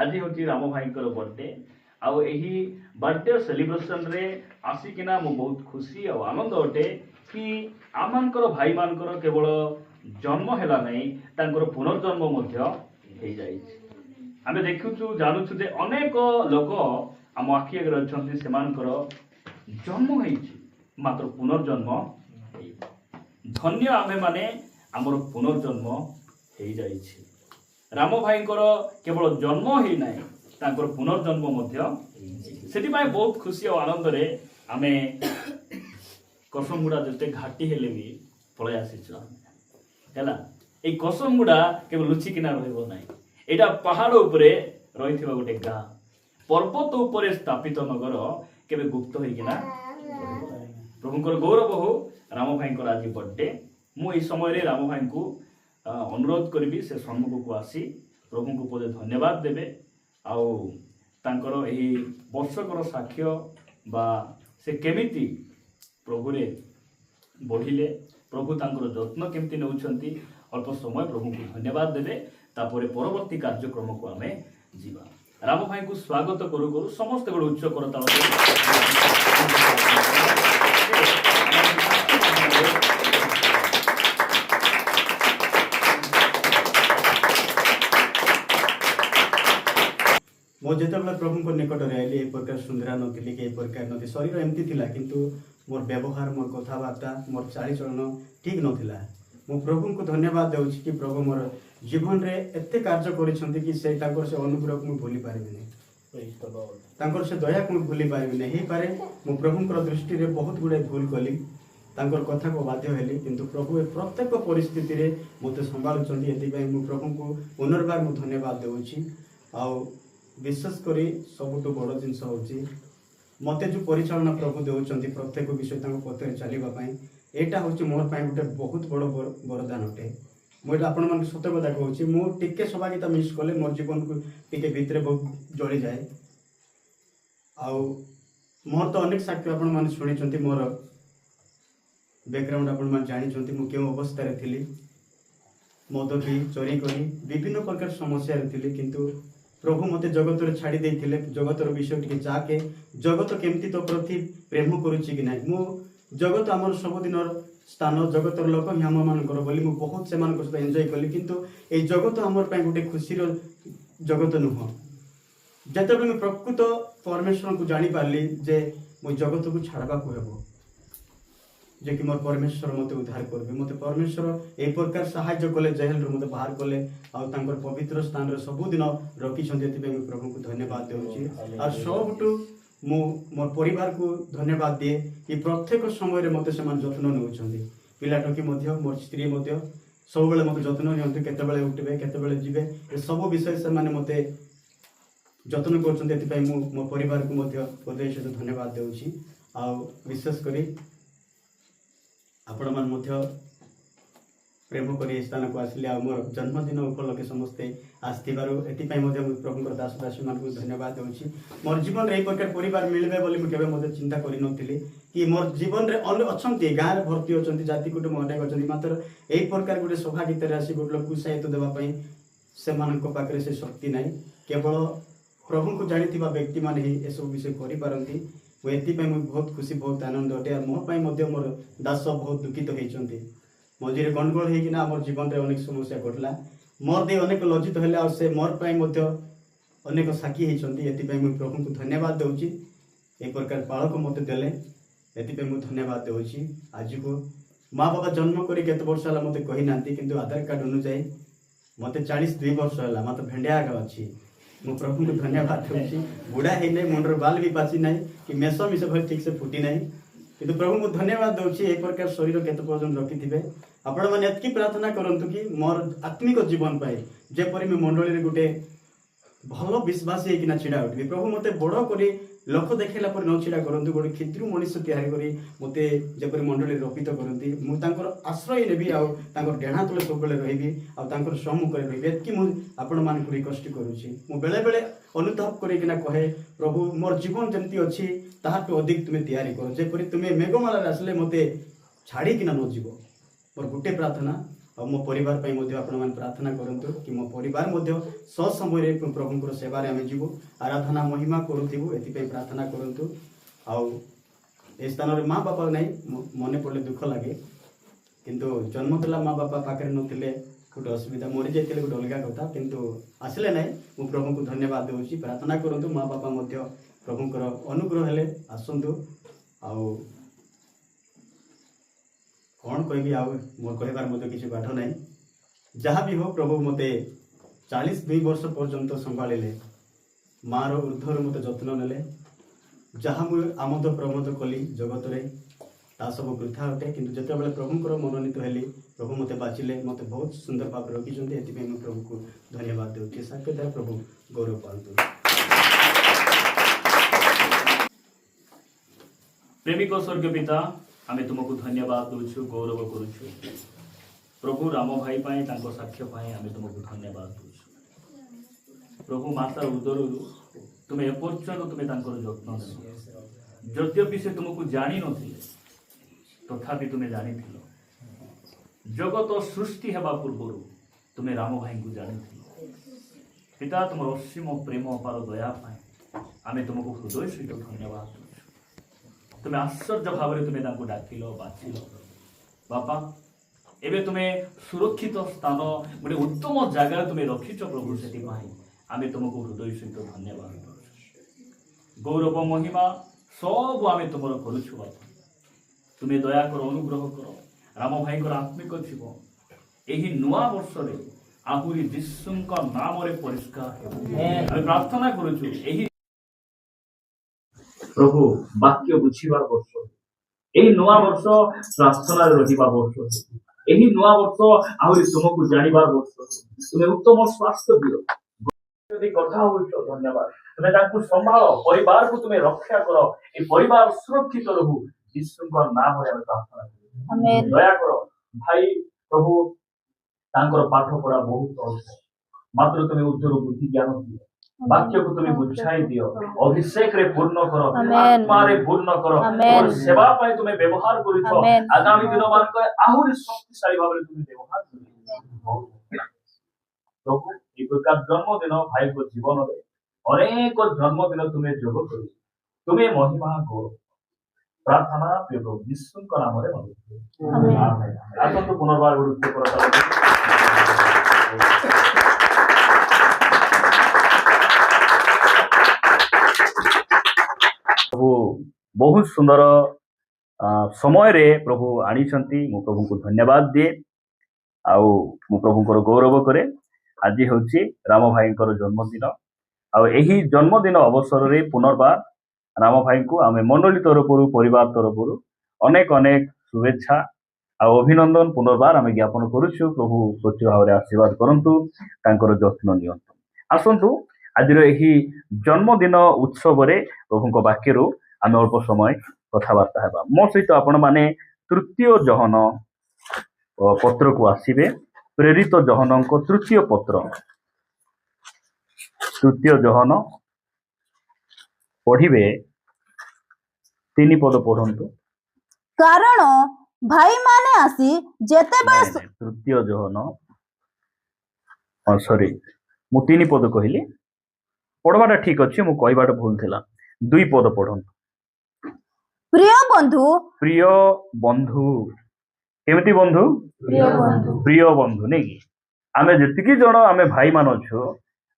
आज हूँ राम भाई बर्थडे आउ यही बर्थडे सेलिब्रेशन रे आसिकिना मु बहुत खुशी और आनंद अटे कि आमर भाई मानकर केवल जन्म है नहीं पुनर्जन्म आम देखुचु जानूचु जे अनेक लोक आम आखि आगे अच्छा से जन्म मात्र पुनर्जन्म धन्य आमे माने आमर पुनर्जन्म हो जाए राम भाई केवल जन्म ही ना पुनर्जन्म से बहुत खुशी और आनंद रे आमे कसमगुड़ा जिते घाटी हेले भी पलि आसीचु है कसमगुड़ा केवल लुचिकिना रहा यहाँ पहाड़ उपरे रही गोटे गाँ पर्वत उपरे स्थापित नगर केवे गुप्त होना प्रभुंकर गौरव हो राम भाई आज बर्थडे मु समय राम भाई को अनुरोध करी से सम्मुख को आसी प्रभु को पदे धन्यवाद देवे आउ तांकर एही वर्षकर साक्ष्य बा से केमिति प्रभु रे बढ़िले प्रभु तांकर जत्न केमिति नउछंती अल्प समय प्रभु को धन्यवाद देवे तापर परवर्ती कार्यक्रम को आमे जीवा राम भाई को स्वागत करू करू समस्त गोटे उच्च करताल मो जिते प्रभु को निकट में आइली प्रकार सुंदरा नी कि प्रकार नी शरीर एमती थिला किंतु मोर व्यवहार मोर कथबार्ता मोर चालीचलन ठीक नथिला मो प्रभु को धन्यवाद देउछि कि प्रभु मोर जीवन रे एते कार्य करिसंती कि से तांकर से अनुग्रह को भूली पारिबिनी तांकर से दया को भूली पारिबिनी हे पारे मो प्रभु को दृष्टि रे बहुत गुडे भूल कली तांकर कथा को बाध्य हेली किंतु प्रभु प्रत्येक परिस्थिति रे मते संभालुचंती एति पई मो प्रभु को पुनर्बार मो धन्यवाद देउछि आ विशेषकर सबुठ बड़ जिनस हूँ मत जो परिचालना प्रभु देउछंती प्रत्येक विषय पथर चलवाई यहाँ हूँ मोर गोटे बहुत बड़ वरदान अटे मुझे आपण मान सत कथा कहूँ मुझे सभा गीता मिस कले मोर जीवन को टिके भितर बहुत जली जाए आउ मोर तो अनेक साक्ष्य आपण मैंने शुणी मोर बैकग्राउंड आपण जानी मु क्यों अवस्था थी मद पी चोरी करी विभिन्न प्रकार समस्या थी किंतु प्रभु मते जगत रे छाड़ी देथिले जगतर विषय टिके जाके जगत केमती तो प्रति प्रेम करूची कि नाही मु जगत हमर सब दिन स्थान जगतर लोक ही हम मानकर बोली मु बहुत से मान को एंजॉय कली किंतु ए जगत हमर पय गुटे खुशी रो जगत नुह जते मैं प्रकृत परमेश्वर को जानी पारली जे मु जगत को छाड़बा को हेबो जे कि मोर परमेश्वर मते उद्धार करबे मते परमेश्वर ए प्रकार सहायता कले जेल रो मते बाहर कले आ तांकर पवित्र स्थान रे सब दिन रखी छथि एति मैं प्रभु को धन्यवाद देउची आ सबटु मु मोर परिवार को धन्यवाद दिए कि प्रत्येक समय रे मते समान जत्न नउछथि पिलाटकी मध्य मोर स्त्री मध्य सब बेले मते जत्न नियंतु केते बेले उठबे केते बेले जिबे ए सब विषय से माने मते जत्न करछथि एति पई मु मोर परिवार को मध्य हृदय से धन्यवाद देउची आ विशेष करी आपण मान मध्य प्रेम करी स्थान को आसिले आ मोर जन्मदिन उपलक्षे समस्ते आसथिबारु एति पई मध्य प्रभुकर दास दासी मान को धन्यवाद देउछि मोर जीवन रे प्रकार परिवार मिलबे बोली मु केबे मते चिंता करि नथिली कि मोर जीवन रे अन्य अछंती गाँ रे भर्ती अछंती जाति कुटुंब अनेक अछंती मात्र एई प्रकार गुटे सभा गीत रे आसी गुटे लोक उत्साहित देबा पई से मानक पाखरे से शक्ति नाही केवल प्रभु को जानिथिबा व्यक्ति माने ही ए सब विषय करि पारंती एति बहुत खुशी बहुत आनंद अटे मोर दास बहुत दुखित होती मझे गंडगोल होना मोर जीवन में अनेक समस्या घटला मोर दे अनेक लज्जित हेले आ से मोर अनेक साक्षी होती प्रभु को धन्यवाद दूची ए प्रकार बालक मत देले एति धन्यवाद दूची आज को माँ बाबा जन्म कर केत वर्ष है मत कही ना कि आधार कार्ड अनुजाई मत 42 वर्ष है मत भेंडिया अच्छी मु प्रभु को धन्यवाद दूची बुढ़ा है नहीं मुंडर बाल भी पाची ना कि मेष मिश भर ठीक से फुटी ना कि प्रभु को धन्यवाद दूची एक प्रकार शरीर केत पर्यटन रखी आपण मैंने एतकी प्रार्थना करंतु कि मोर आत्मिक जीवन पाए जेपरी मैं मंडली गोटे भल विश्वासी होना छिड़ा उठबी प्रभु मते बड़ करी लोक देखला पर न छिड़ा करंतु गोटे क्षुद्र मनुष्य तैयारी करी मते जेपरी मंडली रपित करंती मु तांकर आश्रय नेबी आ तांकर डेणा तले सब बेले रहिबी आ तांकर सम्मुख रे रहिबी एतकी मु आपण मान को रिक्वेस्ट करूची मु बेले बेले अनुताप करी किना कहे प्रभु मोर जीवन जेमती अछि ताहाटु अधिक तुमे तैयारी करो जेपरी तुमे मेघमाला रे आसले मते छाड़ी किना न जीवो मोर गुटे प्रार्थना ଆଉ ମୋ ପରିବାର ପାଇଁ ମଧ୍ୟ ଆପଣମାନେ ପ୍ରାର୍ଥନା କରନ୍ତୁ କି ମୋ ପରିବାର ମଧ୍ୟ ସମୟରେ ପ୍ରଭୁଙ୍କର ସେବାରେ ଆମେ ଯିବୁ, ଆରାଧନା ମହିମା କରୁଥିବୁ, ଏଥିପାଇଁ ପ୍ରାର୍ଥନା କରନ୍ତୁ। ଆଉ ଏ ସ୍ଥାନରେ ମା ବାପା ନାହିଁ, ମନେ ପଡ଼ିଲେ ଦୁଃଖ ଲାଗେ, କିନ୍ତୁ ଜନ୍ମ ଦେଲା ମା ବାପା ପାଖରେ ନଥିଲେ ଗୋଟେ ଅସୁବିଧା, ମରିଯାଇଥିଲେ ଗୋଟେ ଅଲଗା କଥା, କିନ୍ତୁ ଆସିଲେ ନାହିଁ। ମୁଁ ପ୍ରଭୁଙ୍କୁ ଧନ୍ୟବାଦ ଦେଉଛି। ପ୍ରାର୍ଥନା କରନ୍ତୁ ମା ବାପା ମଧ୍ୟ ପ୍ରଭୁଙ୍କର ଅନୁଗ୍ରହ ହେଲେ ଆସନ୍ତୁ। ଆଉ କ'ଣ କହିବି, ଆଉ ମୋର କହିବାର ମଧ୍ୟ କିଛି ପାଠ ନାହିଁ। ଯାହା ବି ହଉ ପ୍ରଭୁ ମୋତେ 42 ବର୍ଷ ପର୍ଯ୍ୟନ୍ତ ସମ୍ଭାଳିଲେ, ମାଆର ଉର୍ଦ୍ଧ୍ୱରୁ ମୋତେ ଯତ୍ନ ନେଲେ। ଯାହା ମୁଁ ଆମୋଦ ପ୍ରମୋଦ କଲି ଜଗତରେ ତା ସବୁ ବୃଥା ଅଟେ, କିନ୍ତୁ ଯେତେବେଳେ ପ୍ରଭୁଙ୍କର ମନୋନୀତ ହେଲି, ପ୍ରଭୁ ମୋତେ ବାଛିଲେ, ମୋତେ ବହୁତ ସୁନ୍ଦର ଭାବରେ ରଖିଛନ୍ତି। ଏଥିପାଇଁ ମୁଁ ପ୍ରଭୁଙ୍କୁ ଧନ୍ୟବାଦ ଦେଉଛି। ସାକ୍ଷ୍ୟ ଦ୍ୱାରା ପ୍ରଭୁ ଗୌରବ ପାଆନ୍ତୁ। ପ୍ରେମିକ ସ୍ୱର୍ଗୀୟ ପିତା, ଆମେ ତୁମକୁ ଧନ୍ୟବାଦ ଦେଉଛୁ, ଗୌରବ କରୁଛୁ। ପ୍ରଭୁ ରାମ ଭାଇ ପାଇଁ, ତାଙ୍କ ସାକ୍ଷ୍ୟ ପାଇଁ ଆମେ ତୁମକୁ ଧନ୍ୟବାଦ ଦେଉଛୁ। ପ୍ରଭୁ ମାତାର ଉଦରରୁ ତୁମେ ଏପର୍ଯ୍ୟନ୍ତ ତୁମେ ତାଙ୍କର ଯତ୍ନ ନେଲ। ଯଦ୍ୟପି ସେ ତୁମକୁ ଜାଣିନଥିଲେ, ତଥାପି ତୁମେ ଜାଣିଥିଲ। ଜଗତ ସୃଷ୍ଟି ହେବା ପୂର୍ବରୁ ତୁମେ ରାମ ଭାଇଙ୍କୁ ଜାଣିଥିଲ। ପିତା, ତୁମର ଅସୀମ ପ୍ରେମ ଅପାର ଦୟା ପାଇଁ ଆମେ ତୁମକୁ ହୃଦୟ ସହିତ ଧନ୍ୟବାଦ ଦେଉଛୁ। ତୁମେ ଆଶ୍ଚର୍ଯ୍ୟ ଭାବରେ ତୁମେ ତାଙ୍କୁ ଡାକିଲ, ବାଛିଲ। ବାପା, ଏବେ ତୁମେ ସୁରକ୍ଷିତ ସ୍ଥାନ, ଗୋଟେ ଉତ୍ତମ ଜାଗାରେ ତୁମେ ରଖିଛ ପ୍ରଭୁ, ସେଥିପାଇଁ ଆମେ ତୁମକୁ ହୃଦୟ ସହିତ ଧନ୍ୟବାଦ ଦେଉଛୁ। ଗୌରବ ମହିମା ସବୁ ଆମେ ତୁମର କରୁଛୁ ବାପା। ତୁମେ ଦୟାକର, ଅନୁଗ୍ରହ କର। ରାମ ଭାଇଙ୍କର ଆତ୍ମିକ ଜୀବନ ଏହି ନୂଆ ବର୍ଷରେ ଆହୁରି ଯୀଶୁଙ୍କ ନାମରେ ପରିଷ୍କାର ହେବ। ଆମେ ପ୍ରାର୍ଥନା କରୁଛୁ, ଏହି ପ୍ରଭୁ ବାକ୍ୟ ବୁଝିବାର ବର୍ଷ, ଏହି ନୂଆ ବର୍ଷ ପ୍ରାର୍ଥନାରେ ରହିବା ବର୍ଷ, ଏହି ନୂଆ ବର୍ଷ ଆହୁରି ତୁମକୁ ଜାଣିବାର ବର୍ଷ। ତୁମେ ଉତ୍ତମ ସ୍ୱାସ୍ଥ୍ୟ ଦିଅ। ଯଦି କଥା ହଉଛ, ଧନ୍ୟବାଦ। ତୁମେ ତାଙ୍କୁ ସମ୍ଭାଳ, ପରିବାରକୁ ତୁମେ ରକ୍ଷା କର। ଏ ପରିବାର ସୁରକ୍ଷିତ ରହୁ, ଯୀଶୁଙ୍କ ନାମରେ ଆମେ ପ୍ରାର୍ଥନା କରୁ। ଦୟାକର ଭାଇ, ପ୍ରଭୁ ତାଙ୍କର ପାଠ ପଢା ବହୁତ ଅଳ୍ପ, ମାତ୍ର ତୁମେ ଉତ୍ତର ବୁଦ୍ଧି ଜ୍ଞାନ ଦିଅ। ବାକ୍ୟକୁ ତୁମେ ବୁଝାଇ ଦିଅ, ଅଭିଷେକରେ ପୂର୍ଣ୍ଣ କର, ଆତ୍ମାରେ ପୂର୍ଣ୍ଣ କର। ସେବା ପାଇଁ ତୁମେ ବ୍ୟବହାର କରୁଛ, ଆଗାମୀ ଦିନ ମାନଙ୍କରେ ଆହୁରି ଶକ୍ତିଶାଳୀ ଭାବରେ ତୁମେ ବ୍ୟବହାର କରିବ। ପ୍ରଭୁ, এই প্রকার জন্মদিন ভাইଙ୍କ ଜୀବନରେ ଅନେକ ଜନ୍ମଦିନ ତୁମେ ଯୋଗ କରି ତୁମେ ମହିମା କର। ପ୍ରାର୍ଥନା ପ୍ରଭୁ ଯୀଶୁଙ୍କ ନାମରେ ଆସନ୍ତୁ ପୁନର୍ବାର ଗୁରୁତ୍ୱ ପ୍ରଭୁ ବହୁତ ସୁନ୍ଦର ସମୟରେ ପ୍ରଭୁ ଆଣିଛନ୍ତି। ମୁଁ ପ୍ରଭୁଙ୍କୁ ଧନ୍ୟବାଦ ଦିଏ, ଆଉ ମୁଁ ପ୍ରଭୁଙ୍କର ଗୌରବ କରେ। ଆଜି ହେଉଛି ରାମ ଭାଇଙ୍କର ଜନ୍ମଦିନ, ଆଉ ଏହି ଜନ୍ମଦିନ ଅବସରରେ ପୁନର୍ବାର ରାମ ଭାଇଙ୍କୁ ଆମେ ମଣ୍ଡଳୀ ତରଫରୁ, ପରିବାର ତରଫରୁ ଅନେକ ଅନେକ ଶୁଭେଚ୍ଛା ଆଉ ଅଭିନନ୍ଦନ ପୁନର୍ବାର ଆମେ ଜ୍ଞାପନ କରୁଛୁ। ପ୍ରଭୁ ସଚ୍ଚ ଭାବରେ ଆଶୀର୍ବାଦ କରନ୍ତୁ, ତାଙ୍କର ଯତ୍ନ ନିଅନ୍ତୁ। ଆସନ୍ତୁ ଆଜିର ଏହି ଜନ୍ମଦିନ ଉତ୍ସବରେ ପ୍ରଭୁଙ୍କ ବାକ୍ୟରୁ ଆମେ ଅଳ୍ପ ସମୟ କଥାବାର୍ତ୍ତା ହେବା। ମୋ ସହିତ ଆପଣମାନେ ତୃତୀୟ ଯୋହନ ପତ୍ରକୁ ଆସିବେ। ପ୍ରେରିତ ଯୋହନଙ୍କ ତୃତୀୟ ପତ୍ର, ତୃତୀୟ ଯୋହନ ପଢିବେ, 3 ପଦ ପଢନ୍ତୁ। କାରଣ ଭାଇମାନେ ଆସି ଯେତେବେଳେ ତୃତୀୟ ଯୋହନ, ସରି ମୁଁ 3 ପଦ କହିଲି, ପଢବାଟା ଠିକ ଅଛି, ମୁଁ କହିବାଟା ଭୁଲ ଥିଲା। 2 ପଦ ପଢନ୍ତୁ। ପ୍ରିୟ ବନ୍ଧୁ, ପ୍ରିୟ ବନ୍ଧୁ, କେମିତି ବନ୍ଧୁ? ପ୍ରିୟ ବନ୍ଧୁ, ନାଇଁ କି? ଆମେ ଯେତିକି ଜଣ ଆମେ ଭାଇ ମାନ ଅଛୁ,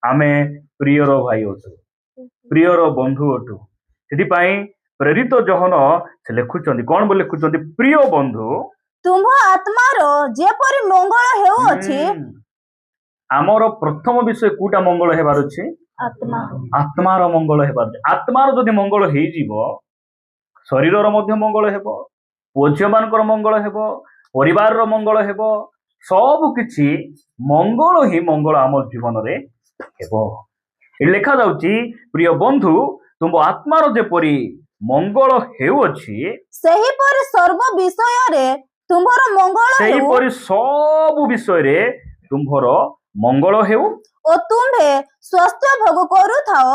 ଆମେ ପ୍ରିୟର ଭାଇ ଅଛୁ, ପ୍ରିୟର ବନ୍ଧୁ ଅଛୁ। ସେଥିପାଇଁ ପ୍ରେରିତ ଯୋହନ ସେ ଲେଖୁଛନ୍ତି, କ'ଣ ବୋଲି ଲେଖୁଛନ୍ତି? ପ୍ରିୟ ବନ୍ଧୁ, ତୁମ୍ଭ ଆତ୍ମାର ଯେପରି ମଙ୍ଗଳ ହେଉଅଛି। ଆମର ପ୍ରଥମ ବିଷୟ କୋଉଟା ମଙ୍ଗଳ ହେବାର ଅଛି? ଆତ୍ମାର ମଙ୍ଗଳ ହେବାର ଅଛି। ଆତ୍ମାର ଯଦି ମଙ୍ଗଳ ହେଇଯିବ, ଶରୀରର ମଧ୍ୟ ମଙ୍ଗଳ ହେବ, ପୁଅ ଝିଅ ମାନଙ୍କର ମଙ୍ଗଳ ହେବ, ପରିବାରର ମଙ୍ଗଳ ହେବ, ସବୁ କିଛି ମଙ୍ଗଳ ହିଁ ମଙ୍ଗଳ ଆମ ଜୀବନରେ ହେବ। ଲେଖା ଯାଉଛି, ପ୍ରିୟ ବନ୍ଧୁ, ତୁମ ଆତ୍ମାର ଯେପରି ମଙ୍ଗଳ ହେଉଅଛି, ସେହିପରି ସର୍ବ ବିଷୟରେ ତୁମ୍ଭର ମଙ୍ଗଳ ହେଉ। ସେହିପରି ସବୁ ବିଷୟରେ ତୁମ୍ଭର ମଙ୍ଗଳ ହେଉ ଓ ତୁମ୍ଭେ ସ୍ୱାସ୍ଥ୍ୟ ଭୋଗ କରୁଥାଅ,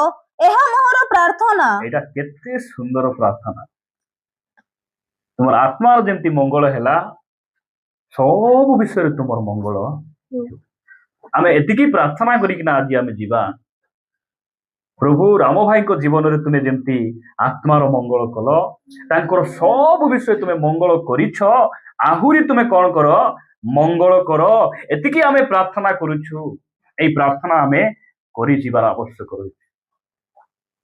ଏହା ମୋର ପ୍ରାର୍ଥନା। ଏଇଟା କେତେ ସୁନ୍ଦର ପ୍ରାର୍ଥନା। ତୁମର ଆତ୍ମାର ଯେମିତି ମଙ୍ଗଳ ହେଲା, ସବୁ ବିଷୟରେ ତୁମର ମଙ୍ଗଳ। ଆମେ ଏତିକି ପ୍ରାର୍ଥନା କରିକିନା ଆଜି ଆମେ ଯିବା। ପ୍ରଭୁ ରାମ ଭାଇଙ୍କ ଜୀବନରେ ତୁମେ ଯେମିତି ଆତ୍ମାର ମଙ୍ଗଳ କଲ, ତାଙ୍କର ସବୁ ବିଷୟ ତୁମେ ମଙ୍ଗଳ କରିଛ, ଆହୁରି ତୁମେ କଣ କର? ମଙ୍ଗଳ କର। ଏତିକି ଆମେ ପ୍ରାର୍ଥନା କରୁଛୁ। ଏଇ ପ୍ରାର୍ଥନା ଆମେ କରିଯିବାର ଆବଶ୍ୟକ ରହିଛି।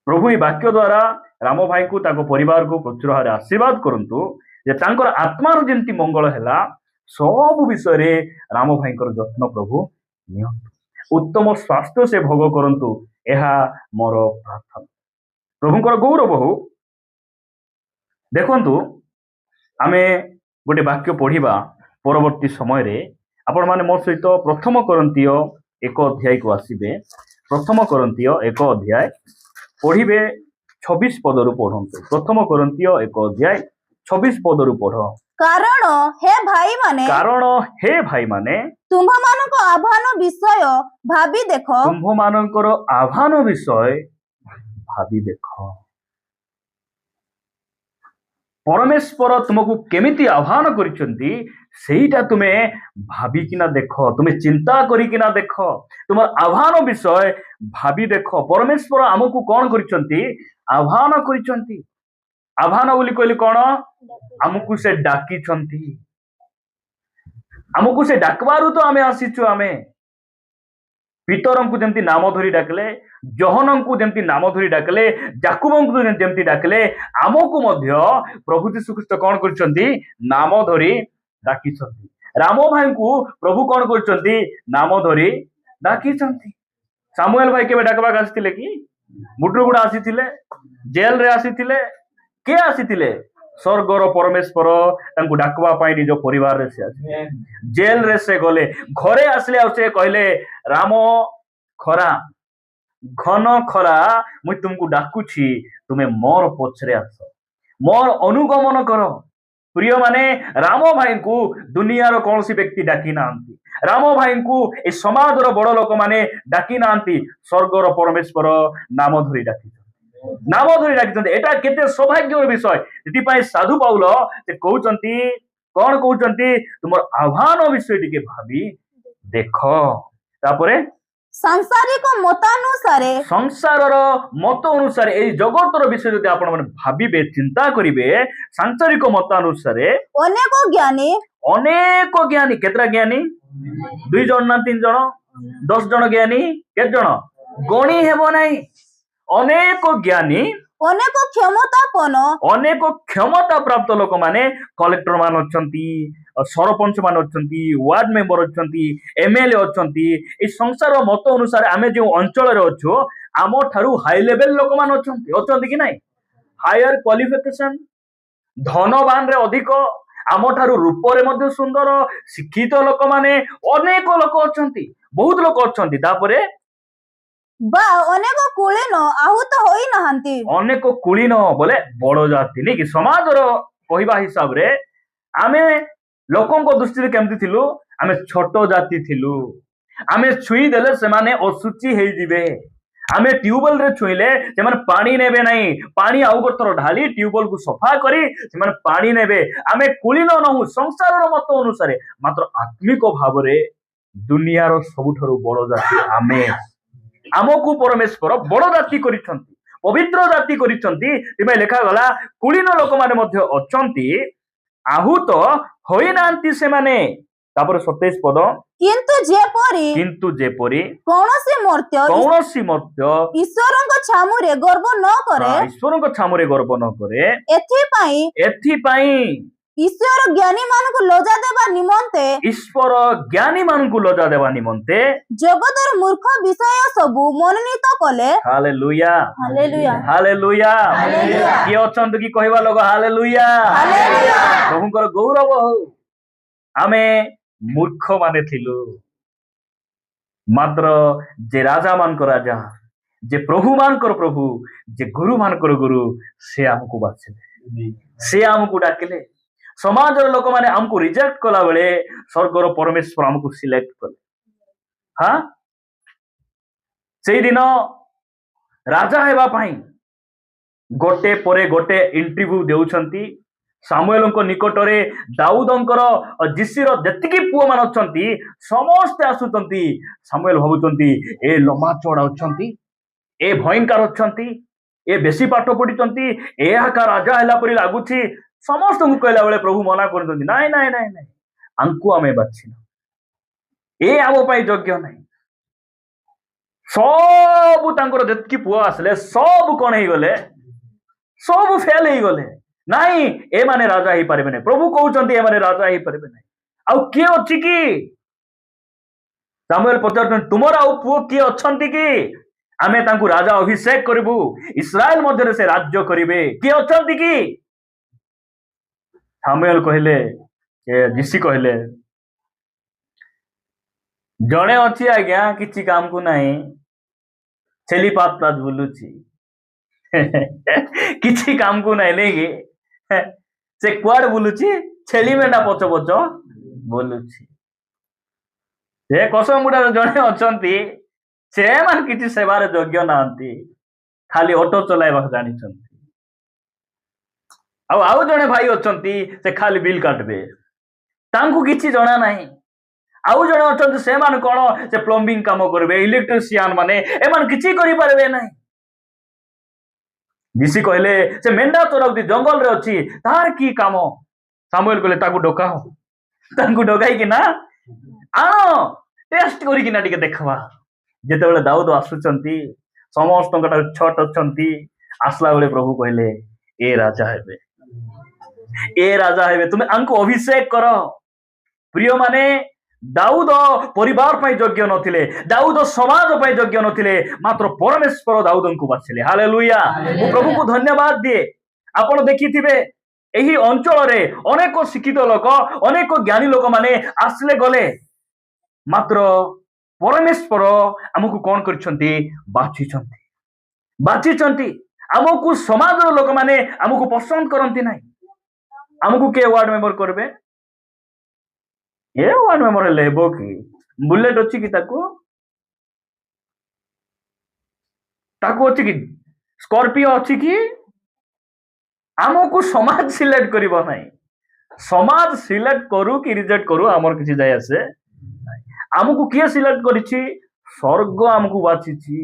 ପ୍ରଭୁ ଏଇ ବାକ୍ୟ ଦ୍ୱାରା ରାମ ଭାଇଙ୍କୁ ତାଙ୍କ ପରିବାରକୁ ପ୍ରଚୁର ଭାବରେ ଆଶୀର୍ବାଦ କରନ୍ତୁ, ଯେ ତାଙ୍କର ଆତ୍ମାର ଯେମିତି ମଙ୍ଗଳ ହେଲା, ସବୁ ବିଷୟରେ ରାମ ଭାଇଙ୍କର ଯତ୍ନ ପ୍ରଭୁ ନିଅନ୍ତୁ। ଉତ୍ତମ ସ୍ୱାସ୍ଥ୍ୟ ସେ ଭୋଗ କରନ୍ତୁ, ଏହା ମୋର ପ୍ରାର୍ଥନା। ପ୍ରଭୁଙ୍କର ଗୌରବ ହଉ। ଦେଖନ୍ତୁ, ଆମେ ଗୋଟେ ବାକ୍ୟ ପଢିବା ପରବର୍ତ୍ତୀ ସମୟରେ। ଆପଣମାନେ ମୋ ସହିତ ପ୍ରଥମ କରନ୍ତୀୟ 1 ଅଧ୍ୟାୟକୁ ଆସିବେ। ପ୍ରଥମ କରନ୍ତୀୟ 1 ଅଧ୍ୟାୟ ପଢିବେ, 26 ପଦରୁ ପଢନ୍ତୁ। ପ୍ରଥମ କରନ୍ତୀୟ 1 ଅଧ୍ୟାୟ 26 ପଦରୁ ପଢ। କାରଣ ହେ ଭାଇମାନେ ତୁମ୍ଭମାନଙ୍କ ଆହ୍ୱାନ ବିଷୟ ଭାବି ଦେଖ। ତୁମ୍ଭମାନଙ୍କର ଆହ୍ୱାନ ବିଷୟ ଭାବି ଦେଖ। ପରମେଶ୍ୱର ତୁମକୁ କେମିତି ଆହ୍ୱାନ କରିଛନ୍ତି ସେଇଟା ତୁମେ ଭାବିକିନା ଦେଖ, ତୁମେ ଚିନ୍ତା କରିକିନା ଦେଖ। ତୁମର ଆହ୍ୱାନ ବିଷୟ ଭାବି ଦେଖ। ପରମେଶ୍ୱର ଆମକୁ କଣ କରିଛନ୍ତି? ଆହ୍ୱାନ କରିଛନ୍ତି। ଆହ୍ୱାନ ବୋଲି କହିଲେ କଣ? ଆମକୁ ସେ ଡାକିଛନ୍ତି। ଆମକୁ ସେ ଡାକବାରୁ ତ ଆମେ ଆସିଛୁ। ଆମେ ପିତରଙ୍କୁ ଯେମିତି ନାମ ଧରି ଡାକିଲେ, ଜହନଙ୍କୁ ଯେମିତି ନାମ ଧରି ଡାକିଲେ, ଯାକୁବଙ୍କୁ ଯେମିତି ଡାକିଲେ, ଆମକୁ ମଧ୍ୟ ପ୍ରଭୁ ଯୀଶୁଖ୍ରୀଷ୍ଟ କଣ କରିଛନ୍ତି? ନାମ ଧରି ଡାକିଛନ୍ତି। ରାମ ଭାଇଙ୍କୁ ପ୍ରଭୁ କଣ କରିଛନ୍ତି? ନାମ ଧରି ଡାକିଛନ୍ତି। ସାମୁଏଲ ଭାଇ କେବେ ଡାକବାକୁ ଆସିଥିଲେ କି? ମୁଟ୍ରୁଗୁଡା ଆସିଥିଲେ, ଜେଲରେ ଆସିଥିଲେ। କିଏ ଆସିଥିଲେ? ସ୍ୱର୍ଗର ପରମେଶ୍ୱର ତାଙ୍କୁ ଡାକବା ପାଇଁ ନିଜ ପରିବାରରେ ସେ ଆସିଲେ। ଜେଲରେ ସେ ଗଲେ, ଘରେ ଆସିଲେ ଆଉ ସେ କହିଲେ, ରାମ ଖରା, ଘନ ଖରା, ମୁଁ ତୁମକୁ ଡାକୁଛି, ତୁମେ ମୋର ପଛରେ ଆସ, ମୋର ଅନୁଗମନ କର। ପ୍ରିୟ ମାନେ, ରାମ ଭାଇଙ୍କୁ ଦୁନିଆର କୌଣସି ବ୍ୟକ୍ତି ଡାକି ନାହାନ୍ତି। ରାମ ଭାଇଙ୍କୁ ଏ ସମାଜର ବଡ ଲୋକମାନେ ଡାକି ନାହାନ୍ତି। ସ୍ୱର୍ଗର ପରମେଶ୍ୱର ନାମ ଧରି ଡାକିଛନ୍ତି। ନାମ ଧରି ଡାକିଛନ୍ତି। ଏଟା କେତେ ସୌଭାଗ୍ୟର ବିଷୟ। ସେଥିପାଇଁ ସାଧୁ ପାଉଲ ସେ କହୁଛନ୍ତି, କଣ କହୁଛନ୍ତି? ତୁମର ଆହ୍ୱାନ ବିଷୟ ଟିକେ ଭାବି ଦେଖ। ତାପରେ ସାଂସାରିକ ମତାନୁସାରେ, ସଂସାରର ମତ ଅନୁସାରେ, ଏଇ ଜଗତର ବିଷୟ ଯଦି ଆପଣ ମାନେ ଭାବିବେ, ଚିନ୍ତା କରିବେ, ସାଂସାରିକ ମତାନୁସାରେ ଅନେକ ଜ୍ଞାନୀ, କେତେଟା ଜ୍ଞାନୀ? 2 ଜଣ ନା 3 ଜଣ? 10 ଜଣ ଜ୍ଞାନୀ? କେତେ ଜଣ? ଗଣି ହେବ ନାହିଁ। ଅନେକ ଜ୍ଞାନୀ, ଅନେକ କ୍ଷମତାପନ୍ନ, ଅନେକ କ୍ଷମତା ପ୍ରାପ୍ତ ଲୋକମାନେ, କଲେକ୍ଟର ମାନେ ଅଛନ୍ତି, ସରପଞ୍ଚ ମାନେ ଅଛନ୍ତି, ୱାର୍ଡ ମେମ୍ବର ଅଛନ୍ତି, MLA ଅଛନ୍ତି। ଏଇ ସଂସାର ମତ ଅନୁସାରେ ଆମେ ଯେଉଁ ଅଞ୍ଚଳରେ ଅଛୁ, ଆମ ଠାରୁ ହାଇ ଲେଭେଲ ଲୋକମାନେ ଅଛନ୍ତି କି ନାଇଁ? ହାୟର କ୍ୱାଲିଫିକେସନ, ଧନବାନରେ ଅଧିକ, ଆମ ଠାରୁ ରୂପରେ ମଧ୍ୟ ସୁନ୍ଦର, ଶିକ୍ଷିତ ଲୋକମାନେ ଅନେକ ଲୋକ ଅଛନ୍ତି, ବହୁତ ଲୋକ ଅଛନ୍ତି। ତାପରେ ବା ଅନେକ କୁଳୀନ ଆହୁତ ହୋଇନାହାନ୍ତି। ଅନେକ କୁଳୀନ ବୋଲେ ବଡ ଜାତି ନାଇଁ କି? ସମାଜର କହିବା ହିସାବରେ ଆମେ ଲୋକଙ୍କ ଦୃଷ୍ଟିରେ କେମିତି ଥିଲୁ? ଆମେ ଛୋଟ ଜାତି ଥିଲୁ। ଆମେ ଛୁଇଁ ଦେଲେ ସେମାନେ ଅଶୁଚି ହେଇଯିବେ। ଆମେ ଟ୍ୟୁବୱେଲରେ ଛୁଇଁଲେ ସେମାନେ ପାଣି ନେବେ ନାହିଁ। ପାଣି ଆଉ ଗୋଟେ ଥର ଢାଲି ଟ୍ୟୁବୱେଲକୁ ସଫା କରି ସେମାନେ ପାଣି ନେବେ। ଆମେ କୁଳୀନ ନହୁଁ ସଂସାରର ମତ ଅନୁସାରେ, ମାତ୍ର ଆତ୍ମିକ ଭାବରେ ଦୁନିଆର ସବୁଠାରୁ ବଡ ଜାତି ଆମେ। ଆମକୁ ପରମେଶ୍ୱର ବଡ ଜାତି କରିଛନ୍ତି, ପବିତ୍ର ଜାତି କରିଛନ୍ତି। ତେବେ ଲେଖାଗଲା, କୁଳୀନ ଲୋକମାନେ ମଧ୍ୟ ଅଛନ୍ତି, ଆହୁତ ହୋଇନାହାନ୍ତି ସେମାନେ। ତାପରେ 27 ପଦ, କିନ୍ତୁ ଯେପରି କୌଣସି ମର୍ତ୍ତ୍ୟ ଈଶ୍ୱରଙ୍କ ଛାମୁରେ ଗର୍ବ ନ କରେ, ଏଥିପାଇଁ ଈଶ୍ୱର ଜ୍ଞାନୀମାନଙ୍କୁ ଲଜ୍ଜା ଦେବା ନିମନ୍ତେ ଜଗତର ମୂର୍ଖ ବିଷୟ ସବୁ ମନୋନୀତ କଲେ। Hallelujah, hallelujah. କିଏ ଅଛନ୍ତି କି କହିବା ଲୋକ? ହାଲେଲୁୟା। ପ୍ରଭୁଙ୍କର ଗୌରବ ହଉ। ଆମେ ମୂର୍ଖ ମାନେ ଥିଲୁ, ମାତ୍ର ଯେ ରାଜା ମାନଙ୍କ ରାଜା, ଯେ ପ୍ରଭୁ ମାନଙ୍କର ପ୍ରଭୁ, ଯେ ଗୁରୁ ମାନଙ୍କର ଗୁରୁ, ସେ ଆମକୁ ବାଛିଲେ, ସେ ଆମକୁ ଡାକିଲେ। ସମାଜର ଲୋକମାନେ ଆମକୁ ରିଜେକ୍ଟ କଲା ବେଳେ ସ୍ୱର୍ଗର ପରମେଶ୍ୱର ଆମକୁ ସିଲେକ୍ଟ କଲେ। ସେଇଦିନ ରାଜା ହେବା ପାଇଁ ଗୋଟେ ପରେ ଗୋଟେ ଇଣ୍ଟରଭ୍ୟୁ ଦେଉଛନ୍ତି। ସାମୁଏଲଙ୍କ ନିକଟରେ ଦାଉଦଙ୍କର ଯିଶିର ଯେତିକି ପୁଅମାନେ ଅଛନ୍ତି ସମସ୍ତେ ଆସୁଛନ୍ତି। ସାମୁଏଲ ଭାବୁଛନ୍ତି ଏ ଲମ୍ବା ଚଉଡ଼ା ଅଛନ୍ତି, ଏ ଭୟଙ୍କର ଅଛନ୍ତି, ଏ ବେଶୀ ପାଠ ପଢିଛନ୍ତି, ଏ ଏକା ରାଜା ହେଲା ପରି ଲାଗୁଛି। ସମସ୍ତଙ୍କୁ କହିଲା ବେଳେ ପ୍ରଭୁ ମନା କରୁଛନ୍ତି, ନାଇଁ ନାଇଁ ନାଇଁ ନାଇଁ, ଆଙ୍କୁ ଆମେ ବାଛିନୁ, ଏ ଆମ ପାଇଁ ଯୋଗ୍ୟ ନାହିଁ। ସବୁ ତାଙ୍କର ଯେତିକି ପୁଅ ଆସିଲେ ସବୁ କଣ ହେଇଗଲେ, ସବୁ ଫେଲ ହେଇଗଲେ। ନାଇଁ ଏମାନେ ରାଜା ହେଇପାରିବେ ନାହିଁ। ପ୍ରଭୁ କହୁଛନ୍ତି ଏମାନେ ରାଜା ହେଇପାରିବେ ନାହିଁ। ଆଉ କିଏ ଅଛି କି? ସାମୁଏଲ ପଚାରୁଛନ୍ତି, ତୁମର ଆଉ ପୁଅ କିଏ ଅଛନ୍ତି କି? ଆମେ ତାଙ୍କୁ ରାଜା ଅଭିଷେକ କରିବୁ, ଇସ୍ରାଏଲ ମଧ୍ୟରେ ସେ ରାଜ୍ୟ କରିବେ। କିଏ ଅଛନ୍ତି କି? ସାମୁଏଲ କହିଲେ, ଯିଶି କହିଲେ, ଜଣେ ଅଛି ଆଜ୍ଞା, କିଛି କାମକୁ ନାହିଁ, ଛେଲି ପାତ ପାତ ବୁଲୁଛି। କିଛି କାମକୁ ନାହିଁ ନେଇକି ସେ କୁଆଡେ ବୁଲୁଛି? ଛେଳି ମେଣ୍ଢା ପଛ ପଛ ବୁଲୁଛି। ସେ କସମୁଡାରେ ଜଣେ ଅଛନ୍ତି, ସେମାନେ କିଛି ସେବାରେ ଯୋଗ୍ୟ ନାହାନ୍ତି, ଖାଲି ଅଟୋ ଚଲାଇବାକୁ ଜାଣିଛନ୍ତି। ଆଉ ଜଣେ ଭାଇ ଅଛନ୍ତି, ସେ ଖାଲି ବିଲ୍ କାଟିବେ, ତାଙ୍କୁ କିଛି ଜଣା ନାହିଁ। ଆଉ ଜଣେ ଅଛନ୍ତି, ସେମାନେ କଣ, ସେ ପ୍ଲମ୍ବିଂ କାମ କରିବେ, ଇଲେକ୍ଟ୍ରିସିଆନ ମାନେ, ଏମାନେ କିଛି କରିପାରିବେ ନାହିଁ। ଯିଶି କହିଲେ, ସେ ମେଣ୍ଢା ଚରାଉଛି, ଜଙ୍ଗଲରେ ଅଛି, ତାର କି କାମ? ସାମୁଏଲ କହିଲେ, ତାକୁ ଡକାଅ, ତାଙ୍କୁ ଡକାଇକିନା ଆଣ, ଟେଷ୍ଟ କରିକିନା ଟିକେ ଦେଖବା। ଯେତେବେଳେ ଦାଉଦ ଆସୁଛନ୍ତି, ସମସ୍ତଙ୍କ ଠାରୁ ଛୋଟ ଅଛନ୍ତି, ଆସିଲା ବେଳେ ପ୍ରଭୁ କହିଲେ, ଏ ରାଜା ହେବେ, ଏ ରାଜା ହେବେ, ତୁମେ ଆଙ୍କୁ ଅଭିଷେକ କର। ପ୍ରିୟ ମାନେ, ଦାଉଦ ପରିବାର ପାଇଁ ଯୋଗ୍ୟ ନଥିଲେ, ଦାଉଦ ସମାଜ ପାଇଁ ଯୋଗ୍ୟ ନଥିଲେ, ମାତ୍ର ପରମେଶ୍ୱର ଦାଉଦଙ୍କୁ ବାଛିଲେ। ହାଲେଲୁୟା। ମୁଁ ପ୍ରଭୁଙ୍କୁ ଧନ୍ୟବାଦ ଦିଏ। ଆପଣ ଦେଖିଥିବେ ଏହି ଅଞ୍ଚଳରେ ଅନେକ ଶିକ୍ଷିତ ଲୋକ, ଅନେକ ଜ୍ଞାନୀ ଲୋକମାନେ ଆସିଲେ ଗଲେ, ମାତ୍ର ପରମେଶ୍ୱର ଆମକୁ କଣ କରିଛନ୍ତି? ବାଛିଛନ୍ତି। ଆମକୁ ସମାଜର ଲୋକମାନେ ଆମକୁ ପସନ୍ଦ କରନ୍ତି ନାହିଁ। ଆମକୁ କିଏ ୱାର୍ଡ ମେମ୍ବର କରିବେ? ଏ ୱାର୍ଡ ମେମ୍ବର ହେଲେ ହେବ କି? ବୁଲେଟ ଅଛି କି ତାକୁ ଅଛି କି? ସ୍କର୍ପିଓ ଅଛି କି? ଆମକୁ ସମାଜ ସିଲେକ୍ଟ କରିବ ନାହିଁ। ସମାଜ ସିଲେକ୍ଟ କରୁ କି ରିଜେକ୍ଟ କରୁ ଆମର କିଛି ଯାଇ ଆସେ। ଆମକୁ କିଏ ସିଲେକ୍ଟ କରିଛି? ସ୍ୱର୍ଗ ଆମକୁ ବାଛିଛି।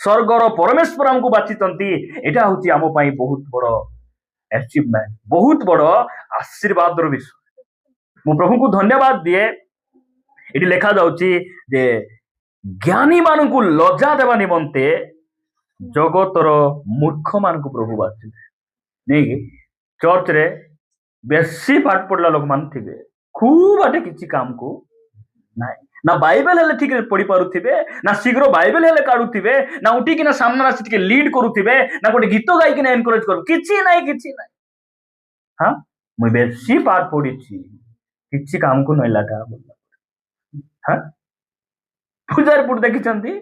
ସ୍ୱର୍ଗର ପରମେଶ୍ୱର ଆମକୁ ବାଛିଛନ୍ତି। ଏଇଟା ହଉଛି ଆମ ପାଇଁ ବହୁତ ବଡ ଆଚିଭମେଣ୍ଟ, ବହୁତ ବଡ ଆଶୀର୍ବାଦର ବିଷୟ। ମୁଁ ପ୍ରଭୁଙ୍କୁ ଧନ୍ୟବାଦ ଦିଏ। ଏଠି ଲେଖା ଯାଉଛି ଯେ ଜ୍ଞାନୀ ମାନଙ୍କୁ ଲଜ୍ଜା ଦେବା ନିମନ୍ତେ ଜଗତର ମୂର୍ଖ ମାନଙ୍କୁ ପ୍ରଭୁ ବାଛିଲେ। ନେଇକି ଚର୍ଚ୍ଚରେ ବେଶୀ ପାଠ ପଢିଲା ଲୋକମାନେ ଥିବେ, ଖୁବ ବାଟେ କିଛି କାମକୁ ନାହିଁ, ନା ବାଇବେଲ ହେଲେ ଠିକ ପଢି ପାରୁଥିବେ, ନା ଶୀଘ୍ର ବାଇବେଲ ହେଲେ କାଢୁଥିବେ, ନା ଉଠିକିନା ସାମ୍ନାରେ ଆସି ଟିକେ ଲିଡ୍ କରୁଥିବେ, ନା ଗୋଟେ ଗୀତ ଗାଇକିନା ଏନକରେଜ କରୁ, କିଛି ନାହିଁ। ହଁ, ମୁଁ ବେଶୀ ପାଠ ପଢିଛି, କିଛି କାମକୁ ନଇଲାଟା। ପୂଜାରୀପୁର ଦେଖିଛନ୍ତି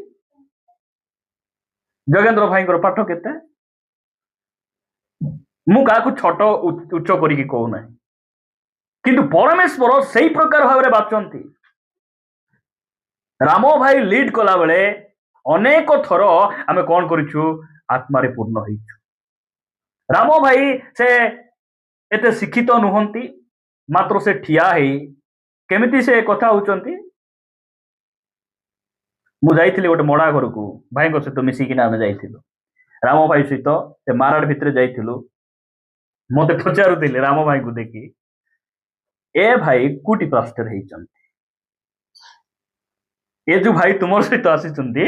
ଯୋଗେନ୍ଦ୍ର ଭାଇଙ୍କର ପାଠ କେତେ? ମୁଁ କାହାକୁ ଛୋଟ ଉଚ୍ଚ କରିକି କହୁନାହିଁ, କିନ୍ତୁ ପରମେଶ୍ୱର ସେଇ ପ୍ରକାର ଭାବରେ ବାଛନ୍ତି। ରାମ ଭାଇ ଲିଡ୍ କଲା ବେଳେ ଅନେକ ଥର ଆମେ କଣ କରିଛୁ? ଆତ୍ମାରେ ପୂର୍ଣ୍ଣ ହେଇଛୁ। ରାମ ଭାଇ ସେ ଏତେ ଶିକ୍ଷିତ ନୁହନ୍ତି, ମାତ୍ର ସେ ଠିଆ ହେଇ କେମିତି ସେ କଥା ହଉଛନ୍ତି। ମୁଁ ଯାଇଥିଲି ଗୋଟେ ମଡ଼ା ଘରକୁ, ଭାଇଙ୍କ ସହିତ ମିଶିକିନା ଆମେ ଯାଇଥିଲୁ, ରାମ ଭାଇ ସହିତ ସେ ମାରାଡ ଭିତରେ ଯାଇଥିଲୁ। ମତେ ପଚାରୁଥିଲେ ରାମ ଭାଇଙ୍କୁ ଦେଖି, ଏ ଭାଇ କୋଉଠି ପାଷ୍ଟର ହେଇଛନ୍ତି? ଏ ଯୋଉ ଭାଇ ତୁମ ସହିତ ଆସିଛନ୍ତି,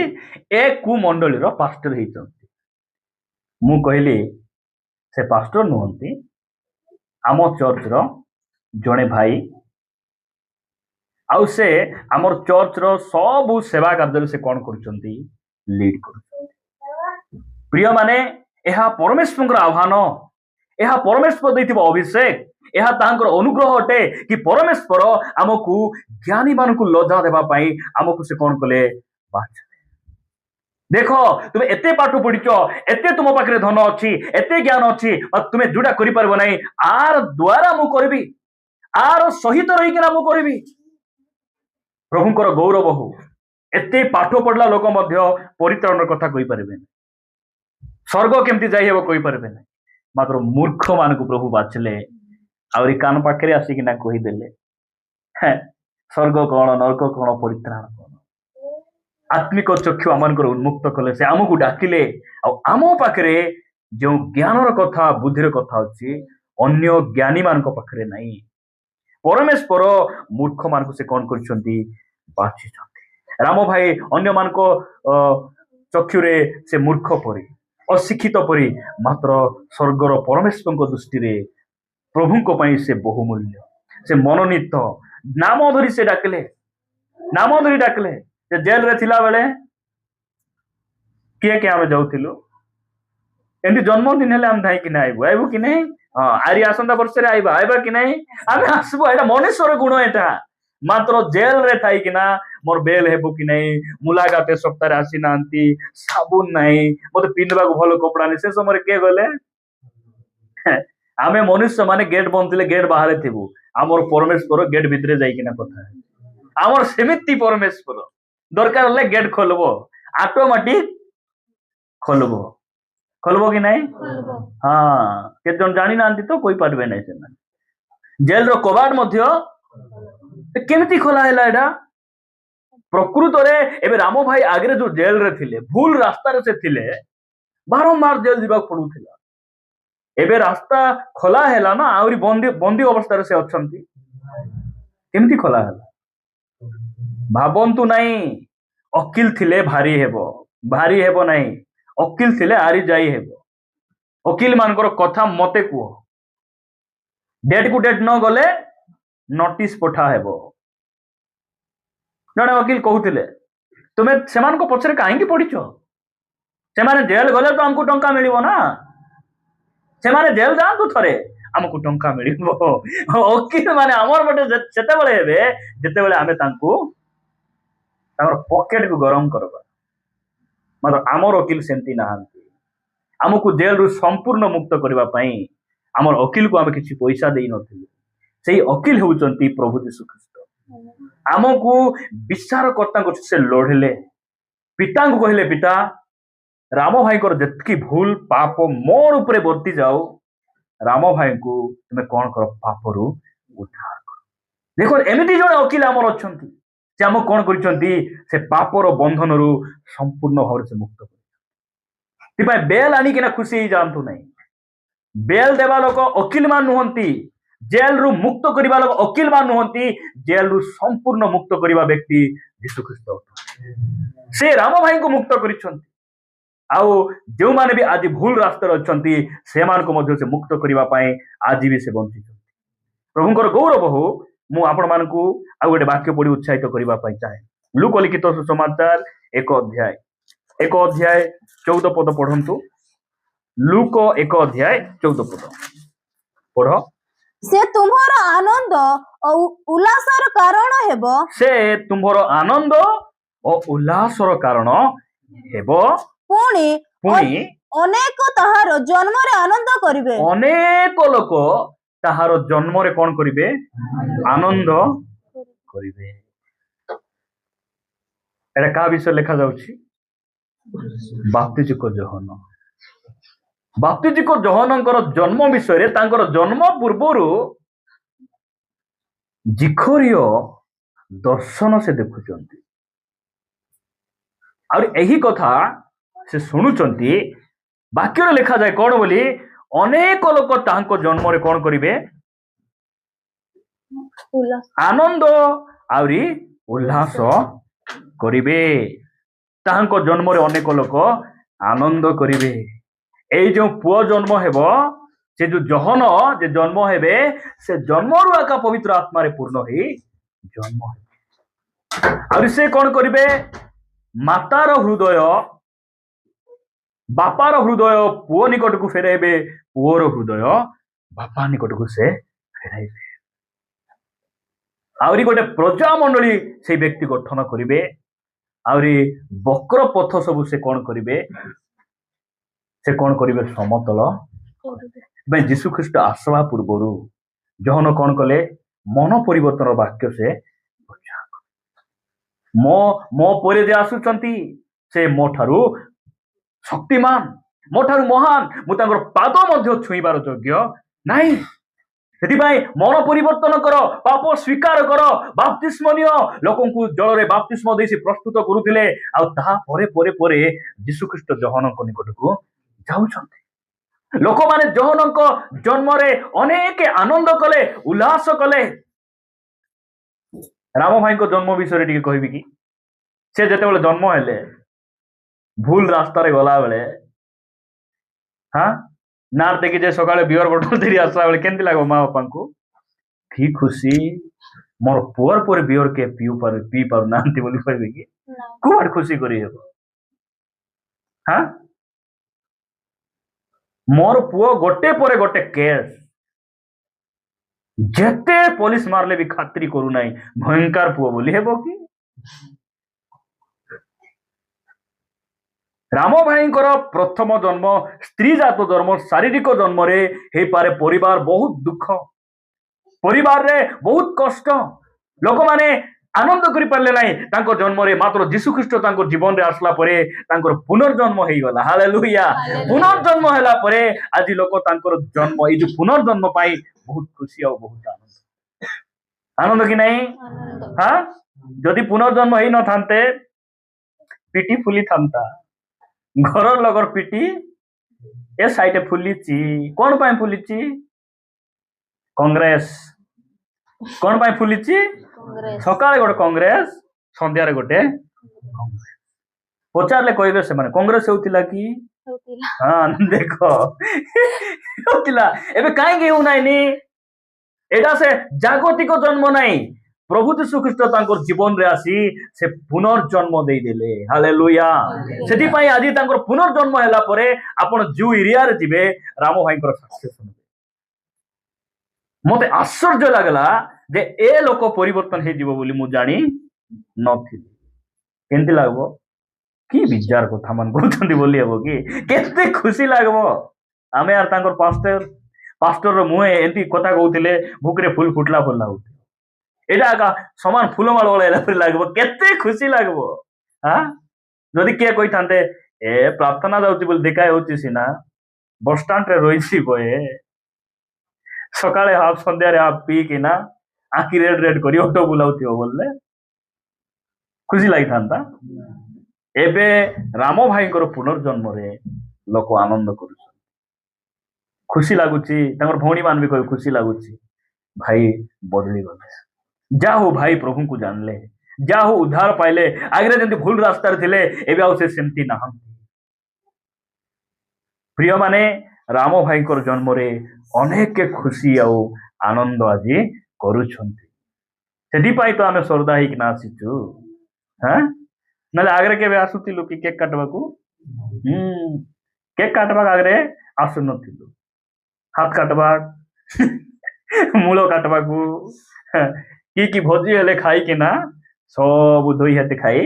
ଏ କୁ ମଣ୍ଡଳୀର ପାଷ୍ଟର ହେଇଛନ୍ତି? ମୁଁ କହିଲି, ସେ ପାଷ୍ଟର ନୁହନ୍ତି, ଆମ ଚର୍ଚ୍ଚର ଜଣେ ଭାଇ, ଆଉ ସେ ଆମର ଚର୍ଚ୍ଚର ସବୁ ସେବା କାର୍ଯ୍ୟରେ ସେ କଣ କରୁଛନ୍ତି? ଲିଡ୍ କରୁଛନ୍ତି। ପ୍ରିୟ ମାନେ, ଏହା ପରମେଶ୍ୱରଙ୍କର ଆହ୍ୱାନ, ଏହା ପରମେଶ୍ୱର ଦେଇଥିବା ଅଭିଷେକ, ଏହା ତାଙ୍କର ଅନୁଗ୍ରହ ଅଟେ କି ପରମେଶ୍ୱର ଆମକୁ ଜ୍ଞାନୀ ମାନଙ୍କୁ ଲଜ୍ଜା ଦେବା ପାଇଁ ଆମକୁ ସେ କଣ କଲେ? ଦେଖ, ତୁମେ ଏତେ ପାଠ ପଢିଛ, ଏତେ ତୁମ ପାଖରେ ଧନ ଅଛି, ଏତେ ଜ୍ଞାନ ଅଛି, ତୁମେ ଯୋଉଟା କରିପାରିବ ନାହିଁ, ଆର ଦ୍ୱାରା ମୁଁ କରିବି, ଆର ସହିତ ରହିକିନା ମୁଁ କରିବି। ପ୍ରଭୁଙ୍କର ଗୌରବ ହଉ। ଏତେ ପାଠ ପଢିଲା ଲୋକ ମଧ୍ୟ ପରିତ୍ରାଣର କଥା କହିପାରିବେନି, ସ୍ୱର୍ଗ କେମିତି ଯାଇ ହେବ କହିପାରିବେ ନାହିଁ, ମାତ୍ର ମୂର୍ଖ ମାନଙ୍କୁ ପ୍ରଭୁ ବାଛିଲେ। ଆହୁରି କାନ ପାଖରେ ଆସିକିନା କହିଦେଲେ, ହେଁ, ସ୍ୱର୍ଗ କଣ ନରକ କଣ ପରିତ୍ରାଣ କଣ। ଆତ୍ମିକ ଚକ୍ଷୁ ଆମମାନଙ୍କର ଉନ୍ମୁକ୍ତ କଲେ, ସେ ଆମକୁ ଡାକିଲେ। ଆଉ ଆମ ପାଖରେ ଯେଉଁ ଜ୍ଞାନର କଥା ବୁଦ୍ଧିର କଥା ଅଛି ଅନ୍ୟ ଜ୍ଞାନୀ ମାନଙ୍କ ପାଖରେ ନାହିଁ। ପରମେଶ୍ୱର ମୂର୍ଖ ମାନଙ୍କୁ ସେ କଣ କରିଛନ୍ତି, ବାଛିଛନ୍ତି। ରାମ ଭାଇ ଅନ୍ୟମାନଙ୍କ ଚକ୍ଷୁରେ ସେ ମୂର୍ଖ ପରି, ଅଶିକ୍ଷିତ ପରି, ମାତ୍ର ସ୍ୱର୍ଗର ପରମେଶ୍ୱରଙ୍କ ଦୃଷ୍ଟିରେ ପ୍ରଭୁଙ୍କ ପାଇଁ ସେ ବହୁମୂଲ୍ୟ, ସେ ମନୋନୀତ। ନାମ ଧରି ସେ ଡାକିଲେ, ନାମ ଧରି ଡାକିଲେ। ସେ ଜେଲରେ ଥିଲା ବେଳେ କିଏ କିଏ ଆମେ ଯାଉଥିଲୁ, ଏମିତି ଜନ୍ମଦିନ ହେଲେ ଆମେ ଧାଇଁକିନା ଆଇବୁ କି ନାହିଁ, ହଁ ଆରି ଆସନ୍ତା ବର୍ଷରେ ଆଇବା କି ନାହିଁ, ଆମେ ଆସିବୁ। ଏଇଟା ମନୁଷ୍ୟର ଗୁଣ ଏଟା। ମାତ୍ର ଜେଲରେ ଥାଇକିନା ମୋର ବେଲ ହେବ କି ନାହିଁ, ମୁଲାକାତ ସପ୍ତାହରେ ଆସିନାହାନ୍ତି, ସାବୁନ ନାହିଁ, ମତେ ପିନ୍ଧିବାକୁ ଭଲ କପଡା ନାହିଁ, ସେ ସମୟରେ କିଏ ଗଲେ? ଆମେ ମନୁଷ୍ୟ ମାନେ ଗେଟ୍ ବନ୍ଦ ଥିଲେ ଗେଟ୍ ବାହାରେ ଥିବୁ, ଆମର ପରମେଶ୍ୱର ଗେଟ୍ ଭିତରେ ଯାଇକିନା କଥା। ଆମର ସେମିତି ପରମେଶ୍ୱର ଦରକାର ହେଲେ ଗେଟ୍ ଖୋଲବ, ଅଟୋମେଟିକ ଖୋଲବ କି ନାହିଁ? ହଁ, କେତେ ଜଣ ଜାଣିନାହାନ୍ତି ତ କହିପାରିବେ ନାହିଁ ସେମାନେ। ଜେଲର କବାଟ ମଧ୍ୟ କେମିତି ଖୋଲା ହେଲା ଏଇଟା? ପ୍ରକୃତରେ ଏବେ ରାମ ଭାଇ ଆଗରେ ଯୋଉ ଜେଲରେ ଥିଲେ, ଭୁଲ ରାସ୍ତାରେ ସେ ଥିଲେ, ବାରମ୍ବାର ଜେଲ ଯିବାକୁ ପଡୁଥିଲା। ଏବେ ରାସ୍ତା ଖୋଲା ହେଲା ନା, ଆହୁରି ବନ୍ଦୀ ଅବସ୍ଥାରେ ସେ ଅଛନ୍ତି। କେମିତି ଖୋଲା ହେଲା ଭାବନ୍ତୁ ନାହିଁ। ଓକିଲ ଥିଲେ ଭାରି ହେବ ନାହିଁ, ଓକିଲ ଥିଲେ ଆରି ଯାଇ ହେବ। ଓକିଲ ମାନଙ୍କର କଥା ମତେ କୁହ, ଡେଟ୍ କୁ ଡେଟ୍ ନ ଗଲେ ନୋଟିସ ପଠା ହେବ। ଜଣେ ଓକିଲ କହୁଥିଲେ, ତୁମେ ସେମାନଙ୍କ ପଛରେ କାହିଁକି ପଡିଛ? ସେମାନେ ଜେଲ ଗଲେ ତ ଆମକୁ ଟଙ୍କା ମିଳିବ ନା, ସେମାନେ ଜେଲ ଯାଆନ୍ତୁ ଥରେ, ଆମକୁ ଟଙ୍କା ମିଳିବ। ଓକିଲ ମାନେ ଆମର ଗୋଟେ ସେତେବେଳେ ହେବେ ଯେତେବେଳେ ଆମେ ତାଙ୍କୁ ତାଙ୍କର ପକେଟକୁ ଗରମ କରିବା। ମାତ୍ର ଆମର ଓକିଲ ସେମିତି ନାହାନ୍ତି। ଆମକୁ ଜେଲରୁ ସମ୍ପୂର୍ଣ୍ଣ ମୁକ୍ତ କରିବା ପାଇଁ ଆମର ଓକିଲକୁ ଆମେ କିଛି ପଇସା ଦେଇନଥିଲୁ। ସେଇ ଓକିଲ ହେଉଛନ୍ତି ପ୍ରଭୁ ଯୀଶୁ ଖ୍ରୀଷ୍ଟ। ଆମକୁ ବିଚାରକର୍ତ୍ତାଙ୍କ ସେ ଲଢିଲେ, ପିତାଙ୍କୁ କହିଲେ, ପିତା ରାମ ଭାଇଙ୍କର ଯେତିକି ଭୁଲ ପାପ ମୋର ଉପରେ ବର୍ତ୍ତି ଯାଉ, ରାମ ଭାଇଙ୍କୁ ତୁମେ କଣ କର, ପାପରୁ ଉଦ୍ଧାର କର। ଦେଖ, ଏମିତି ଜଣେ ଓକିଲ ଆମର ଅଛନ୍ତି, ସେ ଆମକୁ କଣ କରିଛନ୍ତି, ସେ ପାପର ବନ୍ଧନରୁ ସମ୍ପୂର୍ଣ୍ଣ ଭାବରେ ସେ ମୁକ୍ତ କରିଛନ୍ତି। ସେଥିପାଇଁ ବେଲ ଆଣିକିନା ଖୁସି ହେଇଯାଆନ୍ତୁ ନାହିଁ। ବେଲ ଦେବା ଲୋକ ଓକିଲ ମାନ ନୁହନ୍ତି, ଜେଲରୁ ମୁକ୍ତ କରିବା ଲୋକ ଓକିଲ ମାନ ନୁହନ୍ତି, ଜେଲରୁ ସମ୍ପୂର୍ଣ୍ଣ ମୁକ୍ତ କରିବା ବ୍ୟକ୍ତି ଯୀଶୁ ଖ୍ରୀଷ୍ଟ। ସେ ରାମ ଭାଇଙ୍କୁ ମୁକ୍ତ କରିଛନ୍ତି। ଆଉ ଯେଉଁମାନେ ବି ଆଜି ଭୁଲ ରାସ୍ତାରେ ଅଛନ୍ତି ସେମାନଙ୍କୁ ମଧ୍ୟ ସେ ମୁକ୍ତ କରିବା ପାଇଁ ଆଜି ବି ସେ ବଞ୍ଚିଛନ୍ତି। ପ୍ରଭୁଙ୍କର ଗୌରବ ହଉ। ମୁଁ ଆପଣମାନଙ୍କୁ ଆଉ ଗୋଟେ ବାକ୍ୟ ପଢି ଉତ୍ସାହିତ କରିବା ପାଇଁ ଚାହେଁ। ଲୁକ ଲିଖିତ ସୁସମାଚାର 1 ଅଧ୍ୟାୟ 14 ପଦ ପଢନ୍ତୁ। ଲୁକ 1 ଅଧ୍ୟାୟ 14 ପଦ ପଢ। ସେ ତୁମର ଆନନ୍ଦ ଓ ଉଲ୍ଲାସର କାରଣ ହେବ। ସେ ତୁମ୍ଭର ଆନନ୍ଦ ଓ ଉଲ୍ଲାସର କାରଣ ହେବ। ପୁଣି ପୁଣି ଅନେକ ତାହାର ଜନ୍ମରେ ଆନନ୍ଦ କରିବେ। ଅନେକ ଲୋକ ତାହାର ଜନ୍ମରେ କଣ କରିବେ? ଆନନ୍ଦ କରିବେ। ଏଟା କାହା ବିଷୟରେ ଲେଖା ଯାଉଛି? ବାପ୍ତିଜିକ ଯୋହନ। ବାପ୍ତିଜିକ ଯୋହନଙ୍କର ଜନ୍ମ ବିଷୟରେ, ତାଙ୍କର ଜନ୍ମ ପୂର୍ବରୁ ଜିଖରୀୟ ଦର୍ଶନ ସେ ଦେଖୁଛନ୍ତି। ଆଉ ଏହି କଥା ସେ ଶୁଣୁଛନ୍ତି। ବାକ୍ୟରେ ଲେଖାଯାଏ କଣ ବୋଲି? ଅନେକ ଲୋକ ତାଙ୍କ ଜନ୍ମରେ କଣ କରିବେ? ଆନନ୍ଦ ଆହୁରି ଉଲ୍ଲାସ କରିବେ। ତାଙ୍କ ଜନ୍ମରେ ଅନେକ ଲୋକ ଆନନ୍ଦ କରିବେ। ଏଇ ଯୋଉ ପୁଅ ଜନ୍ମ ହେବ, ସେ ଯୋଉ ଯୋହନ ଯେ ଜନ୍ମ ହେବେ, ସେ ଜନ୍ମରୁ ଏକା ପବିତ୍ର ଆତ୍ମାରେ ପୂର୍ଣ୍ଣ ହେଇ ଜନ୍ମ ହେବେ। ଆହୁରି ସେ କଣ କରିବେ? ମାତାର ହୃଦୟ, ବାପାର ହୃଦୟ ପୁଅ ନିକଟକୁ ଫେରାଇବେ, ପୁଅର ହୃଦୟ ବାପା ନିକଟକୁ ସେ ଫେରାଇବେ। ଆହୁରି ଗୋଟେ ପ୍ରଜା ମଣ୍ଡଳୀ ସେଇ ବ୍ୟକ୍ତି ଗଠନ କରିବେ। ଆହୁରି ବକ୍ର ପଥ ସବୁ ସେ କଣ କରିବେ? ସେ କଣ କରିବେ? ସମତଳ। ଯୀଶୁ ଖ୍ରୀଷ୍ଟ ଆସିବା ପୂର୍ବରୁ ଯୋହନ କଣ କଲେ? ମନ ପରିବର୍ତ୍ତନ ବାକ୍ୟ ସେ ମୋ ପରେ ଯେ ଆସୁଛନ୍ତି ସେ ମୋ ଠାରୁ ଶକ୍ତିମାନ, ମୋ ଠାରୁ ମହାନ, ମୁଁ ତାଙ୍କର ପାଦ ମଧ୍ୟ ଛୁଇଁବାର ଯୋଗ୍ୟ ନାହିଁ। ସେଥିପାଇଁ ମନ ପରିବର୍ତ୍ତନ କର, ପାପ ସ୍ୱୀକାର କର, ବାପ୍ତିସ୍ମ ନିଅ। ଲୋକଙ୍କୁ ଜଳରେ ବାପ୍ତିସ୍ମ ଦେଇ ସେ ପ୍ରସ୍ତୁତ କରୁଥିଲେ। ଆଉ ତାହା ପରେ ପରେ ପରେ ଯୀଶୁଖ୍ରୀଷ୍ଟ ଯୋହନଙ୍କ ନିକଟକୁ ଯାଉଛନ୍ତି। ଲୋକମାନେ ଯୋହନଙ୍କ ଜନ୍ମରେ ଅନେକ ଆନନ୍ଦ କଲେ, ଉଲ୍ଲାସ କଲେ। ରାମ ଭାଇଙ୍କ ଜନ୍ମ ବିଷୟରେ ଟିକେ କହିବି କି? ସେ ଯେତେବେଳେ ଜନ୍ମ ହେଲେ ଭୁଲ ରାସ୍ତାରେ ଗଲାବେଳେ ନା ଦେଖି ଯେ ସକାଳେ ବିଅର ବୋଟଲ ଧରି ଆସିଲା ବେଳେ କେମିତି ଲାଗିବ ମା ବାପାଙ୍କୁ? କି ଖୁସି, ମୋର ପୁଅର ପରେ ବିଅର କେ ପିଇ ପାରୁନାହାନ୍ତି ବୋଲି କହିବେ କି? କୁଆଡେ ଖୁସି କରିହେବ? ମୋର ପୁଅ ଗୋଟେ ପରେ ଗୋଟେ କେସ୍, ଯେତେ ପୋଲିସ ମାରିଲେ ବି ଖାତିରି କରୁନାହିଁ, ଭୟଙ୍କର ପୁଅ ବୋଲି ହେବ କି? ରାମ ଭାଇଙ୍କର ପ୍ରଥମ ଜନ୍ମ ସ୍ତ୍ରୀ ଜାତ ଜନ୍ମ, ଶାରୀରିକ ଜନ୍ମରେ ହେଇପାରେ ପରିବାର ବହୁତ ଦୁଃଖ, ପରିବାରରେ ବହୁତ କଷ୍ଟ, ଲୋକମାନେ ଆନନ୍ଦ କରିପାରିଲେ ନାହିଁ ତାଙ୍କ ଜନ୍ମରେ। ମାତ୍ର ଯୀଶୁଖ୍ରୀଷ୍ଟ ତାଙ୍କ ଜୀବନରେ ଆସିଲା ପରେ ତାଙ୍କର ପୁନର୍ଜନ୍ମ ହେଇଗଲା। ହାଲେଲୁୟା। ପୁନର୍ଜନ୍ମ ହେଲା ପରେ ଆଜି ଲୋକ ତାଙ୍କର ଜନ୍ମ, ଏଇ ଯୋଉ ପୁନର୍ଜନ୍ମ ପାଇଁ ବହୁତ ଖୁସି ଆଉ ବହୁତ ଆନନ୍ଦ। ଆନନ୍ଦ କି ନାହିଁ? ଯଦି ପୁନର୍ଜନ୍ମ ହେଇନଥାନ୍ତେ ପିଟି ଫୁଲିଥାନ୍ତା। ଘର ଲୋକର ପିଟି ଏ ସାଇଡେ ଫୁଲିଛି। କଣ ପାଇଁ ଫୁଲିଛି? କଂଗ୍ରେସ। କଣ ପାଇଁ ଫୁଲିଛି? ସକାଳେ ଗୋଟେ କଂଗ୍ରେସ, ସନ୍ଧ୍ୟାରେ ଗୋଟେ କଂଗ୍ରେସ। ପଚାରିଲେ କହିବେ ସେମାନେ କଂଗ୍ରେସ ହେଉଥିଲା କି? ଦେଖ ହେଉଥିଲା। ଏବେ କାହିଁକି ହେଉନାହିଁ? ଏଇଟା ସେ ଜାଗତିକ ଜନ୍ମ ନାହିଁ। ପ୍ରଭୁ ଯୀଶୁଖ୍ରୀଷ୍ଟ ତାଙ୍କର ଜୀବନରେ ଆସି ସେ ପୁନର୍ଜନ୍ମ ଦେଇଦେଲେ। ହାଲେଲୁୟା। ସେଥିପାଇଁ ଆଜି ତାଙ୍କର ପୁନର୍ଜନ୍ମ ହେଲା ପରେ ଆପଣ ଯୋଉ ଏରିଆରେ ଯିବେ ରାମ ଭାଇଙ୍କର ସାକ୍ଷ୍ୟ ଶୁଣିବେ। ମତେ ଆଶ୍ଚର୍ଯ୍ୟ ଲାଗିଲା ଯେ ଏ ଲୋକ ପରିବର୍ତ୍ତନ ହେଇଯିବ ବୋଲି ମୁଁ ଜାଣି ନଥିଲି। କେମିତି ଲାଗିବ? କି ବିଜାର କଥା ମାନ କହୁଛନ୍ତି ବୋଲି ହେବ କି? କେତେ ଖୁସି ଲାଗିବ। ଆମେ ଆର ତାଙ୍କର ପାଷ୍ଟର ମୁହେ ଏମିତି କଥା କହୁଥିଲେ, ବୁକରେ ଫୁଲ ଫୁଟଲା ଫୁଲ ଲାଗୁଥିଲା। ଏଇଟା ଏକା ସମାନ ଫୁଲମାଳ ଓଳାଇଲା ପରି ଲାଗିବ। କେତେ ଖୁସି ଲାଗିବ। ଯଦି କିଏ କହିଥାନ୍ତେ ଏ ପ୍ରାର୍ଥନା ଯାଉଛି ବୋଲି ଦେଖା ହେଉଛି ସିନା, ବସଷ୍ଟାଣ୍ଡରେ ରହିଛି ବଏ, ସକାଳେ ହାଫ ସନ୍ଧ୍ୟାରେ ହାଫ ପିଇକିନା ଆଖି ରେଡ ରେଡ କରି ଅଟୋ ବୁଲାଉଥିବ ବୋଲେ ଖୁସି ଲାଗିଥାନ୍ତା। ଏବେ ରାମ ଭାଇଙ୍କର ପୁନର୍ଜନ୍ମରେ ଲୋକ ଆନନ୍ଦ କରୁଛନ୍ତି, ଖୁସି ଲାଗୁଛି। ତାଙ୍କର ଭଉଣୀ ମାନେ ବି କହି ଖୁସି ଲାଗୁଛି, ଭାଇ ବଦଳି ଗଲେ। ଯାହା ହଉ ଭାଇ ପ୍ରଭୁଙ୍କୁ ଜାଣିଲେ, ଯାହା ହଉ ଉଦ୍ଧାର ପାଇଲେ। ଆଗରେ ଯେମିତି ଭୁଲ ରାସ୍ତାରେ ଥିଲେ ଏବେ ଆଉ ସେ ସେମିତି ନାହାନ୍ତି। ପ୍ରିୟମାନେ, ରାମ ଭାଇଙ୍କର ଜନ୍ମରେ ଅନେକ ଖୁସି ଆଉ ଆନନ୍ଦ ଆଜି କରୁଛନ୍ତି। ସେଥିପାଇଁ ତ ଆମେ ଶ୍ରଦ୍ଧା ହେଇକିନା ଆସିଛୁ। ନହେଲେ ଆଗରେ କେବେ ଆସୁଥିଲୁ କି କେକ୍ କାଟବାକୁ? କେକ୍ କାଟବାକୁ ଆଗରେ ଆସୁନଥିଲୁ। ହାତ କାଟବା, ମୂଳ କାଟବାକୁ, କି ଭୋଜି ହେଲେ ଖାଇକିନା ସବୁ ଧୋଇ ହାତେ ଖାଇ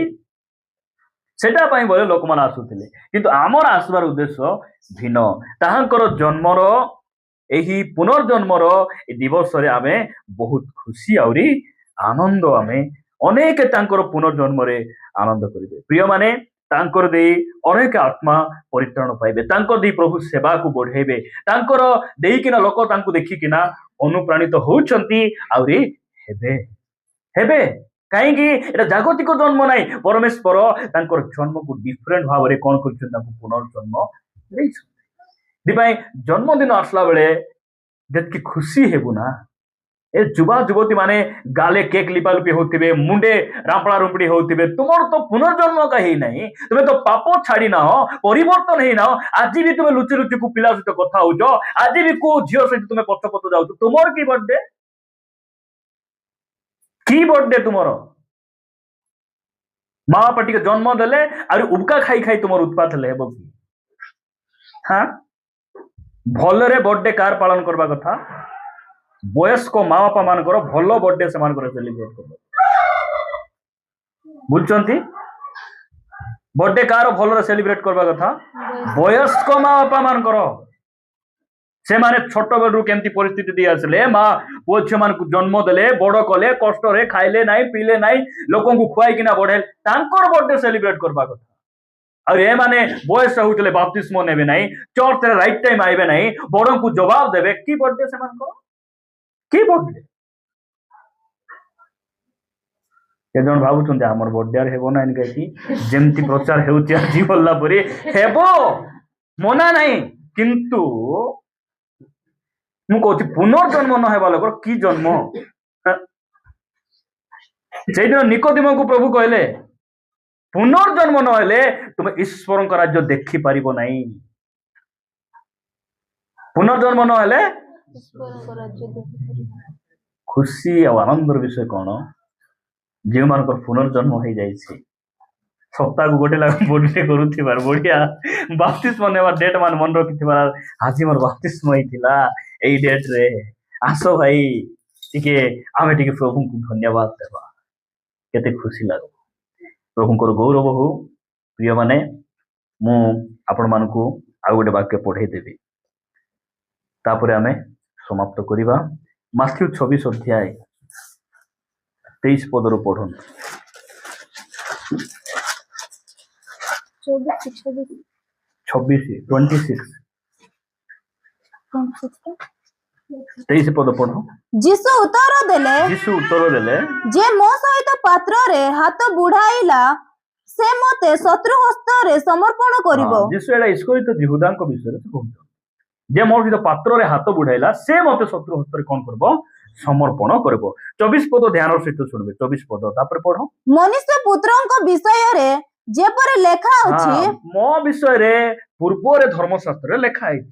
ସେଟା ପାଇଁ ବୋଲେ ଲୋକମାନେ ଆସୁଥିଲେ। କିନ୍ତୁ ଆମର ଆସିବାର ଉଦ୍ଦେଶ୍ୟ ଭିନ୍ନ। ତାହାଙ୍କର ଜନ୍ମର ଏହି ପୁନର୍ଜନ୍ମର ଏ ଦିବସରେ ଆମେ ବହୁତ ଖୁସି ଆହୁରି ଆନନ୍ଦ ଆମେ ଅନେକ ତାଙ୍କର ପୁନର୍ଜନ୍ମରେ ଆନନ୍ଦ କରିବେ। ପ୍ରିୟମାନେ, ତାଙ୍କର ଦେଇ ଅନେକ ଆତ୍ମା ପରିତ୍ରାଣ ପାଇବେ। ତାଙ୍କର ଦେଇ ପ୍ରଭୁ ସେବାକୁ ବଢେଇବେ। ତାଙ୍କର ଦେଇକିନା ଲୋକ ତାଙ୍କୁ ଦେଖିକିନା ଅନୁପ୍ରାଣିତ ହଉଛନ୍ତି ଆହୁରି ହେବେ ହେବେ। କାହିଁକି? ଏଟା ଜାଗତିକ ଜନ୍ମ ନାହିଁ। ପରମେଶ୍ୱର ତାଙ୍କର ଜନ୍ମକୁ ଡିଫରେଣ୍ଟ ଭାବରେ କଣ କରିଛନ୍ତି? ତାଙ୍କୁ ପୁନର୍ଜନ୍ମ ଦେଇଛନ୍ତି। ସେଥିପାଇଁ ଜନ୍ମଦିନ ଆସିଲା ବେଳେ ଯେତିକି ଖୁସି ହେବୁ ନା, ଏ ଯୁବା ଯୁବତୀ ମାନେ ଗାଲେ କେକ୍ লিপালুপি ହଉଥିବେ, ମୁଣ୍ଡେ ରାମ୍ପଡ଼ା ରୁମ୍ପଡ଼ି ହଉଥିବେ। ତୁମର ତ ପୁନର୍ଜନ୍ମ ହେଇନାହିଁ, ତୁମେ ତ ପାପ ଛାଡି ନାହ, ପରିବର୍ତ୍ତନ ହେଇନାହ। ଆଜି ବି ତୁମେ ଲୁଚି ଲୁଚି କୋଉ ପିଲା ସହିତ କଥା ହଉଛ, ଆଜି ବି କୋଉ ଝିଅ ସହିତ ତୁମେ ପଛ ପଛ ଯାଉଛ। ତୁମର କି ବର୍ଥଡେ? କି ବର୍ଥଡେ ତୁମର? ମା ବାପା ଟିକେ ଜନ୍ମ ଦେଲେ ଆହୁରି ଉବକା ଖାଇ ଖାଇ ତୁମର ଉତ୍ପାତ ହେଲେ ହେବ କି? ଭଲରେ ବର୍ଥଡେ କାହାର ପାଳନ କରିବା କଥା? ବୟସ୍କ ମା ବାପା ମାନଙ୍କର ଭଲ ବର୍ଥଡେ ସେମାନଙ୍କର ସେଲିବ୍ରେଟ କରିବା। ବୁଝୁଛନ୍ତି? ବର୍ଥଡେ କାହାର ଭଲରେ ସେଲିବ୍ରେଟ କରିବା କଥା? ବୟସ୍କ ମା ବାପା ମାନଙ୍କର। ସେମାନେ ଛୋଟ ବେଳରୁ କେମିତି ପରିସ୍ଥିତି ଦେଇ ଆସିଲେ, ମା ପୁଅ ଝିଅ ମାନଙ୍କୁ ଜନ୍ମ ଦେଲେ, ବଡ କଲେ, କଷ୍ଟରେ ଖାଇଲେ ନାହିଁ, ପିଇଲେ ନାହିଁ, ଲୋକଙ୍କୁ ଖୁଆଇକିନା ବଢେଇଲେ, ତାଙ୍କର ବର୍ଥଡେ ସେଲିବ୍ରେଟ କରିବା କଥା। ଆଉ ଏମାନେ ବୟସ ହଉଥିଲେ ବାପ୍ତିସ୍ମ ନେବେ ନାହିଁ, ଚର୍ଚ୍ଚରେ ରାଇଟ ଟାଇମ ଆଇବେ ନାହିଁ, ବଡଙ୍କୁ ଜବାବ ଦେବେ। କି ବର୍ଥଡେ ସେମାନଙ୍କର? କି ବର୍ଥଡେ? କେତେ ଜଣ ଭାବୁଛନ୍ତି ଆମର ବର୍ଥଡେ ହେବ ନାହିଁ କାହିଁକି ଯେମିତି ପ୍ରଚାର ହେଉଛି ଆଜି ଗଲା ପରେ ହେବ, ମନା ନାହିଁ, କିନ୍ତୁ ମୁଁ କହୁଛି ପୁନର୍ଜନ୍ମ ନ ହେବା ଲୋକର କି ଜନ୍ମ? ସେଇଦିନ ନିକୋଦିମକୁ ପ୍ରଭୁ କହିଲେ ପୁନର୍ଜନ୍ମ ନହେଲେ ତୁମେ ଈଶ୍ୱରଙ୍କ ରାଜ୍ୟ ଦେଖିପାରିବ ନାହିଁ। ପୁନର୍ଜନ୍ମ ନହେଲେ ଖୁସି ଆଉ ଆନନ୍ଦର ବିଷୟ କଣ? ଯେଉଁମାନଙ୍କର ପୁନର୍ଜନ୍ମ ହେଇଯାଇଛି ସପ୍ତାହକୁ ଗୋଟେ ଲାଖ ବର୍ଥଡେ କରୁଥିବାର, ବଢିଆ ବାପ୍ତିସ୍ମ ନେବା ଡେଟ୍ ମାନେ ମନେ ରଖିଥିବାର, ଆଜି ମୋର ବାପ୍ତିସ୍ମ ହେଇଥିଲା ଏଇ ଡେଟ୍ରେ, ଆସ ଭାଇ ଟିକେ ଆମେ ଟିକେ ପ୍ରଭୁଙ୍କୁ ଧନ୍ୟବାଦ ଦେବା, କେତେ ଖୁସି ଲାଗୁ। ପ୍ରଭୁଙ୍କର ଗୌରବ ହଉ। ପ୍ରିୟମାନେ, ମୁଁ ଆପଣମାନଙ୍କୁ ଆଉ ଗୋଟେ ବାକ୍ୟ ପଢ଼େଇଦେବି, ତାପରେ ଆମେ ସମାପ୍ତ କରିବା। ମାଥ୍ୟୁ 26 ଅଧ୍ୟାୟ 23 ପଦରୁ ପଢ଼ନ୍ତୁ। 23 ପଦ ପଢ଼। ଯୀଶୁ ଉତ୍ତର ଦେଲେ, ଯେ ମୋ ସହିତ ପାତ୍ରରେ ହାତ ବୁଢାଇଲା ସେ ମତେ ଶତ୍ରୁ ହସ୍ତରେ ସମର୍ପଣ କରିବ। ଯୀଶୁ ଏଇଟା ଇସ୍କରିତ ଯିହୁଦାଙ୍କ ବିଷୟରେ କହୁଛନ୍ତି, ଯେ ମୋ ସହିତ ପାତ୍ରରେ ହାତ ବୁଢାଇଲା ସେ ମତେ ଶତ୍ରୁ ହସ୍ତରେ କଣ କରିବ? ସମର୍ପଣ କରିବ। 24 ପଦ ଧ୍ୟାନ ସହିତ ଶୁଣିବେ। 24 ପଦ ତାପରେ ପଢ। ମନୁଷ୍ୟ ପୁତ୍ରଙ୍କ ବିଷୟରେ ଯେପରି ଲେଖା ଅଛି, ମୋ ବିଷୟରେ ପୂର୍ବରେ ଧର୍ମଶାସ୍ତ୍ରରେ ଲେଖା ହେଇଛି,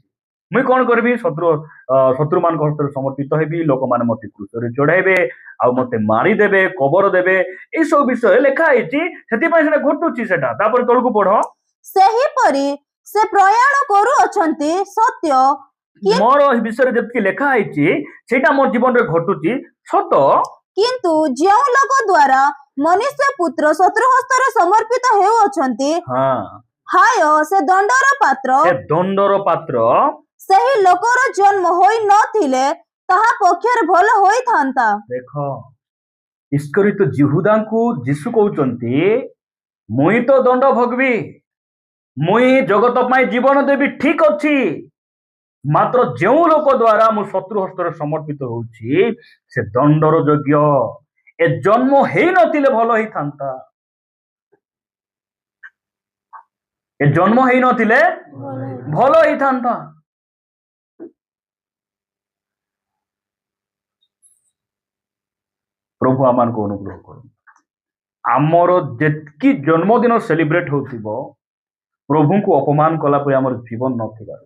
ମୁଇଁ କଣ କରିବି? ଶତ୍ରୁମାନଙ୍କ ହସ୍ତରେ ସମର୍ପିତ ହେବି, ଲୋକମାନେ ମତେ କ୍ରୁଶରେ ଚଢାଇବେ, ଆଉ ମତେ ମାରିଦେବେ, କବର ଦେବେ, ଏଇସବୁ ବିଷୟ ଲେଖା ହେଇଛି, ସେଥିପାଇଁ ସେଟା ଘଟୁଛି ସେଟା। ତାପରେ ତଳକୁ ପଢ। ସେହିପରି ସେ ପ୍ରୟାଣ କରୁଅଛନ୍ତି ସତ୍ୟ, ମୋର ବିଷୟରେ ଯେତିକି ଲେଖା ହେଇଛି ସେଇଟା ମୋ ଜୀବନରେ ଘଟୁଛି ସତ, କିନ୍ତୁ ଯେଉଁ ଲୋକ ଦ୍ଵାରା ମନୁଷ୍ୟ ପୁତ୍ର ଶତ୍ରୁ ହସ୍ତରେ ସମର୍ପିତ ହେଉଅଛନ୍ତି, ହାୟ ସେ ଦଣ୍ଡର ପାତ୍ର। ସେହି ଲୋକର ଜନ୍ମ ହୋଇ ନଥିଲେ ତାହା ପକ୍ଷରେ ଭଲ ହୋଇଥାନ୍ତା। ଦେଖ, ଇସ୍କରିତ ଯିହୁଦାଙ୍କୁ ଯୀଶୁ କହୁଛନ୍ତି, ମୁଇଁ ତ ଦଣ୍ଡ ଭୋଗବି, ମୁଇଁ ଜଗତ ପାଇଁ ଜୀବନ ଦେବି, ଠିକ ଅଛି, ମାତ୍ର ଯେଉଁ ଲୋକ ଦ୍ୱାରା ମୁଁ ଶତ୍ରୁ ହସ୍ତରେ ସମର୍ପିତ ହଉଛି ସେ ଦଣ୍ଡର ଯୋଗ୍ୟ। ଏ ଜନ୍ମ ହେଇନଥିଲେ ଭଲ ହେଇଥାନ୍ତା, ଏ ଜନ୍ମ ହେଇନଥିଲେ ଭଲ ହେଇଥାନ୍ତା। ପ୍ରଭୁ ଆମମାନଙ୍କୁ ଅନୁଗ୍ରହ କରନ୍ତୁ। ଆମର ଯେତିକି ଜନ୍ମଦିନ ସେଲିବ୍ରେଟ ହଉଥିବ, ପ୍ରଭୁଙ୍କୁ ଅପମାନ କଲା ପରି ଆମର ଜୀବନ ନଥିବାର,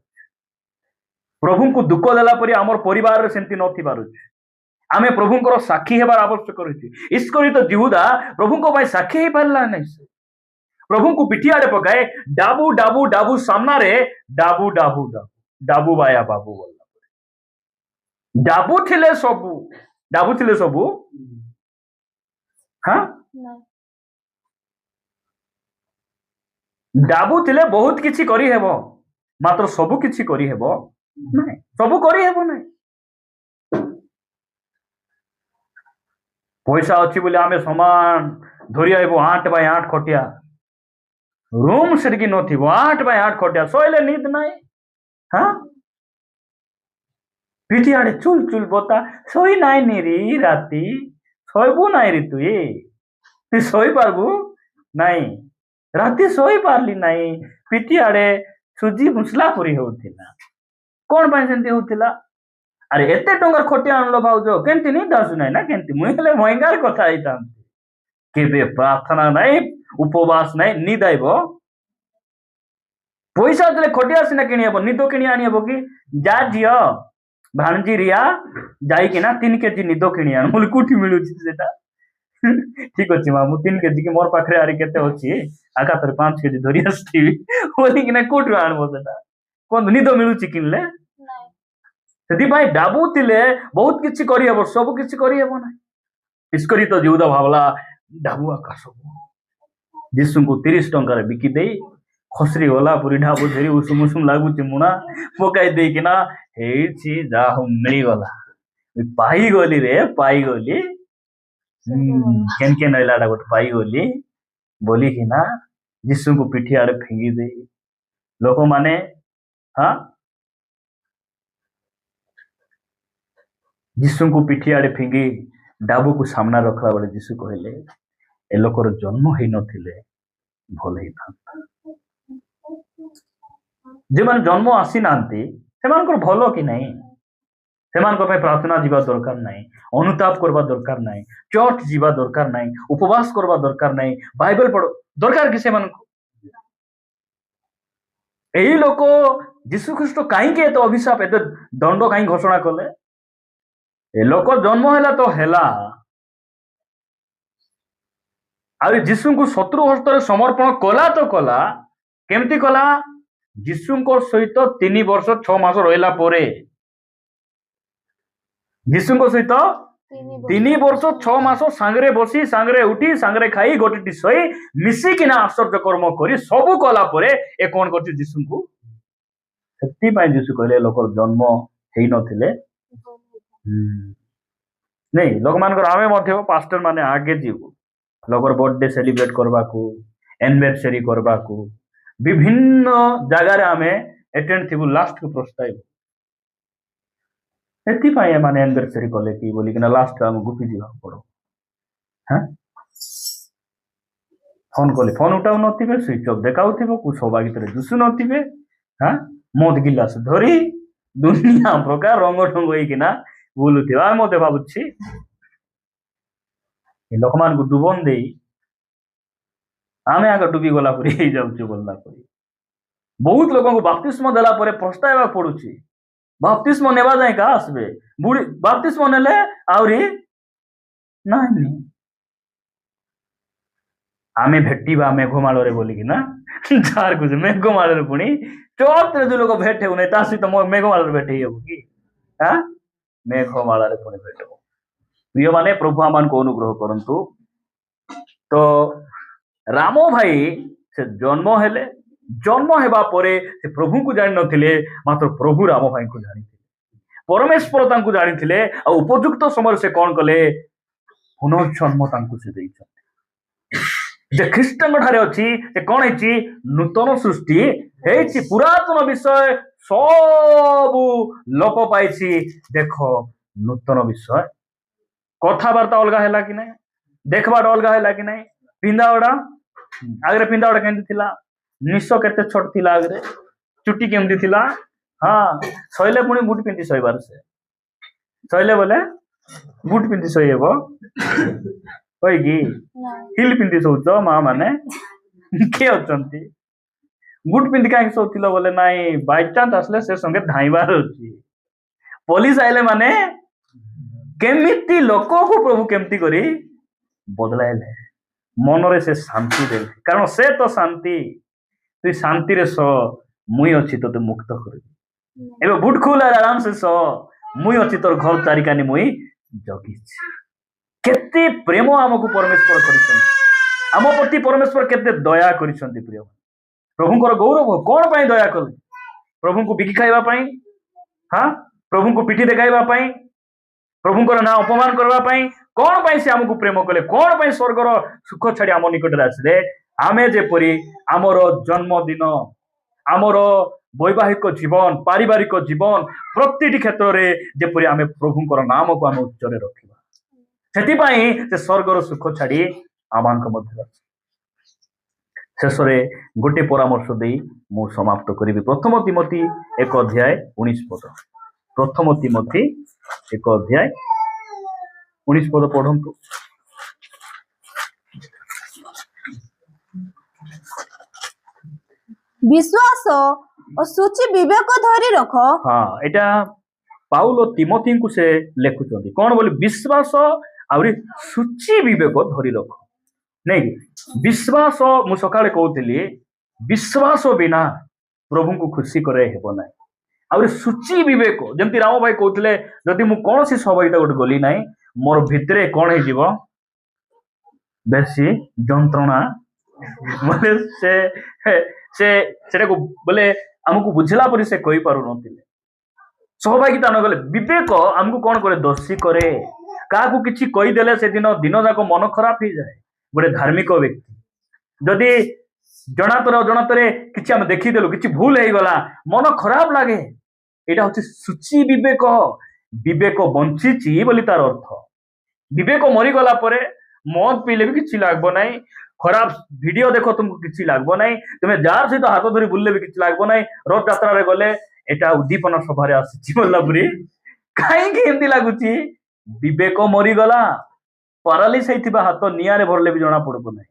ପ୍ରଭୁଙ୍କୁ ଦୁଃଖ ଦେଲା ପରି ଆମର ପରିବାରରେ ସେମିତି ନଥିବାରୁଛି, ଆମେ ପ୍ରଭୁଙ୍କର ସାକ୍ଷୀ ହେବାର ଆବଶ୍ୟକ ରହିଛି। ଇସ୍କରିତ ଯିହୁଦା ପ୍ରଭୁଙ୍କ ପାଇଁ ସାକ୍ଷୀ ହେଇପାରିଲା ନାହିଁ। ସେ ପ୍ରଭୁଙ୍କୁ ପିଠି ଆଡେ ପକାଏ, ଡାବୁ ଡାବୁ ଡାବୁ ସାମ୍ନାରେ ଡାବୁ ଡାବୁ ଡାବୁ ଡାବୁ ବାୟା ବାବୁ ଗଲା। ଡାବୁ ଥିଲେ ସବୁ ଡାବୁ ଥିଲେ ବହୁତ କିଛି କରିହେବ, ମାତ୍ର ସବୁ କିଛି କରିହେବ ନାହିଁ, ସବୁ କରିହେବ ନାହିଁ। ପଇସା ଅଛି ବୋଲି ଆମେ ସମାନ ଧରି ଆଇବୁ 8x8 ଖଟିଆ, ରୁମ୍ ସେଠିକି ନଥିବ, 8x8 ଖଟିଆ, ଶୋଇଲେ ନିଦ ନାହିଁ। ପିଠି ଆଡେ ଚୁଲ ଚୁଲ ବତା, ଶୋଇ ନାଇଁ ରି ରାତି, ଶୋଇବୁ ନାଇଁ ରି ତୁଇ ଶୋଇପାରିବୁ ନାଇଁ, ରାତି ଶୋଇ ପାରିଲି ନାଇଁ, ପିଠି ଆଡେ ସୁଜି ମୁସଲା ପୁରୀ ହଉଥିଲା। କଣ ପାଇଁ ସେମିତି ହଉଥିଲା? ଆରେ ଏତେ ଟଙ୍କାର ଖଟିଆ ଆଣିଲ ଭାଉଜ, କେମିତି ନିଦ ଆସୁନାହିଁ ନା? କେମିତି? ମୁଇଁ ହେଲେ ମହଙ୍ଗାର କଥା ହେଇଥାନ୍ତି, କେବେ ପ୍ରାର୍ଥନା ନାହିଁ, ଉପବାସ ନାହିଁ, ନିଦ ଆଇବ? ପଇସା ଦେଲେ ଖଟିଆ ସିନା କିଣି ହବ, ନିଦ କିଣି ଆଣି ହବ କି? ଯା ଝିଅ ଭାଣଜି ରିଆ ଯାଇକିନା 3 କେଜି ନିଦ କିଣି ଆଣ। ବୋଲି କୋଉଠି ମିଳୁଛି ସେଟା? ଠିକ ଅଛି ମା, ମୁଁ 3 କେଜି କି ମୋର ପାଖରେ ଆରି କେତେ ଅଛି, ଆକାତରେ 5 କେଜି ଧରି ଆସିଥିବି ବୋଲିକିନା କୋଉଠୁ ଆଣିବ ସେଟା? କଣ ନିଦ ମିଳୁଛି କିଣିଲେ? ସେଥିପାଇଁ ଡାବୁ ଥିଲେ ବହୁତ କିଛି କରିହେବ, ସବୁ କିଛି କରିହେବ ନାହିଁ। ଇସ୍କରିତ ଯିହୁଦା ଭାବଲା ଡାବୁ ଆକାଶକୁ, ଯୀଶୁଙ୍କୁ 30 ଟଙ୍କାରେ ବିକି ଦେଇ ଖସରି ଗଲା ପୁରୀ ଢାବୁ ଧରି ଉଷୁମ ଉଷୁମ ଲାଗୁଛି ମୁଣା ପକାଇ ଦେଇକିନା ହେଇଛି, ଯାହା ହଉ ମିଳିଗଲା, ପାଇଗଲି ରେ ପାଇଗଲି, କେନ୍ ରହିଲାଟା ଗୋଟେ ପାଇଗଲି ବୋଲିକିନା ଯୀଶୁଙ୍କୁ ପିଠି ଆଡେ ଫିଙ୍ଗି ଦେଇ ଲୋକମାନେ ଯୀଶୁ को पिठी आड़े फिंगी डाबू को सामना रखला बेले यीशु कहले ए लोकर जन्म हेई नथिले भल हेई था जे मान जन्म आसी नांती सेमानकर भलो कि नहीं सेमानकर पे प्रार्थना जीवा दरकार नहीं अनुताप करबा दरकार नहीं चर्च जीवा दरकार नहीं उपवास करबा दरकार नहीं बाइबल पढ़ो दरकार कि सेमानको एही लोक यीशु ख्रीष्ट कहीं के तो अभिशाप एत दंड कहीं घोषणा कले ए लोक जन्म हैला तो हैला आ यीशु को शत्रु हस्त समर्पण कला तो कला केमती कला यीशु सहित 3 वर्ष 6 मास रहिला परे यीशु सहित 3 वर्ष 6 मास सांगरे बसी सांगरे उठी सांगरे खाई गोटे शोई मिसिकिना आश्चर्य कर्म करी सबू कला परे ए कौन कर यीशु को यीशु कहले लोक जन्म हेई नथिले नहीं लोक मानकर आमे मध्य पास्टर माने आगे जीवु लोकर बर्थडे सेलिब्रेट करबा को एनिवर्सरी करबा को विभिन्न जगह रे आमे अटेंड थिबु लास्ट को प्रस्ताव एति पाए माने एनिवर्सरी कले की बोली कि लास्ट हम गुपी जीवा पड़ो हां फोन कले फोन उठाउ नथिबे स्विच ऑफ देखाउथिबो को सौभाग्य तरे जुसु नथिबे हां मद गिलास धरी दुनिया प्रकार रंग ठंग होई किना बोलुथिबा मते भाबुछि ए लोकमान को डुबन देई आमे आगे डुबी गला परी हे जाउछु बोलला परी बहुत लोगों को बपतिस्मा देला परे प्रस्ताव पड़ुछि बपतिस्मा नेबा जाय का आसबे बुढ़ी बपतिस्मा नेले आउरी नाही आमे भेटिबा मेघमाल रे बोली कि ना चार कुछ मेघमाल रे पुणी चौथ रे जो लोग भेटे उन्हें तासी तो मेघमाल रे भेटे हो कि हां मेघमाल रे पुणी भेटो प्रिय माने प्रभु आमान को अनुग्रह करंतु तो रामो भाई से जन्म हेले जन्म हेबा परे से प्रभु को जानि नथिले मात्र प्रभु राम भाई को जानिथिले परमेश्वर तांको जानिथिले आ उपयुक्त समय से कोन कले पुनर्जन्म तांको से दैछथि जे ख्रीष्टन ठारे अछि से कोन हेछि नूतन सृष्टि हेछि पुरातन विषय सब लोप पाइछि देखो नूतन विषय कथाबार्ता अलगा हैला कि नहीं देखबार अलगा हैला कि नहीं पिंदावड़ा आगरे पिंदावड़ा केमती थिला निश केते छोट थिला आगरे चुटी केमती थिला हाँ सैले पुणी बुट पिंधि सैबार से सैले बोले बुट पिंधि सैहेबो होई कि हिल पिंधि सोच माँ माने के अछंती बुट पिंधि काहे सोथिलो बोले नाई बाय चांस आसले से संगे धाइबार अछि पुलिस आइले माने केमिति लोक को प्रभु केमती करी बदलाइले मनरे से शांति दे कारण से तो शांति तु शांति रे सो मुई अछि तो मुक्त करबी एबे बुट खोला आराम से सो मुई अछि तोर घर तारिकानी मुई जगी केते प्रेम हमकु परमेश्वर करिसन आम प्रति परमेश्वर केते दया करिसंती प्रिय प्रभुंकर गौरव कोन पई दया कले प्रभु को बिकी खाइबा पई हां प्रभु को पिठी देखाइबा पई प्रभुंकर ना अपमान करबा पई कोन पई से हमकु प्रेम कले कोन पई स्वर्गर सुख छाडी आम निकट रे आसले आमे जेपरी आमर जन्मदिन आमर वैवाहिक जीवन पारिवारिक जीवन प्रतिटी क्षेत्र रे जेपरी आमे प्रभुंकर नाम को आम उच्चरे रखिबा सेति पई से स्वर्गर सुख छाडी आमानक मध्य शेष रे गोटे परामर्श देई मु समाप्त करिबी प्रथम तिमोथी 1 अध्याय 19 पद प्रथम तिमोथी 1 अध्याय 19 पद पढ़ंतु विश्वास और सूची विवेक धरी रख हाँ एटा पाउलो तिमोथी को से लेखुचंदी कौन बोले विश्वास आउरी सूची विवेक धरी रख नहीं विश्वास मु सकाळे कहउतली विश्वास बिना प्रभु को खुशी करे हेबो नाही आउरी सूची विवेक जेमती राम भाई कहउतले जदि मु कोन सी सभाइटा गोटे गली नाही मोर भितरे कोन हे जीवो बेसी जंत्रणा बोले से सेटा को बोले हमको बुझला परि से कहि पारु नथिले सहभागिता न गले विवेक हमको कोन करे दोषी करे काकू किछि कहि देले से दिन जाक मन खराब हो जाए गोटे धार्मिक व्यक्ति जदि जनातरे किछि हम देखिदेलु किछि भूल हो गला मन खराब लागे एटा होछि सूची विवेक ବିବେକ ବଞ୍ଚିଛି ବୋଲି ତାର ଅର୍ଥ। ବିବେକ ମରିଗଲା ପରେ ମଦ ପିଇଲେ ବି କିଛି ଲାଗିବ ନାହିଁ, ଖରାପ ଭିଡିଓ ଦେଖ ତୁମକୁ କିଛି ଲାଗିବ ନାହିଁ, ତୁମେ ଯାହାର ସହିତ ହାତ ଧରି ବୁଲିଲେ ବି କିଛି ଲାଗିବ ନାହିଁ। ରଥଯାତ୍ରାରେ ଗଲେ ଏଟା ଉଦ୍ଦୀପନା ସଭାରେ ଆସିଛି ବୋଲା ପରି କାହିଁକି ଏମିତି ଲାଗୁଛି? ବିବେକ ମରିଗଲା। ପାରାଲିସ୍ ହେଇଥିବା ହାତ ନିଆଁରେ ଭରିଲେ ବି ଜଣା ପଡିବ ନାହିଁ।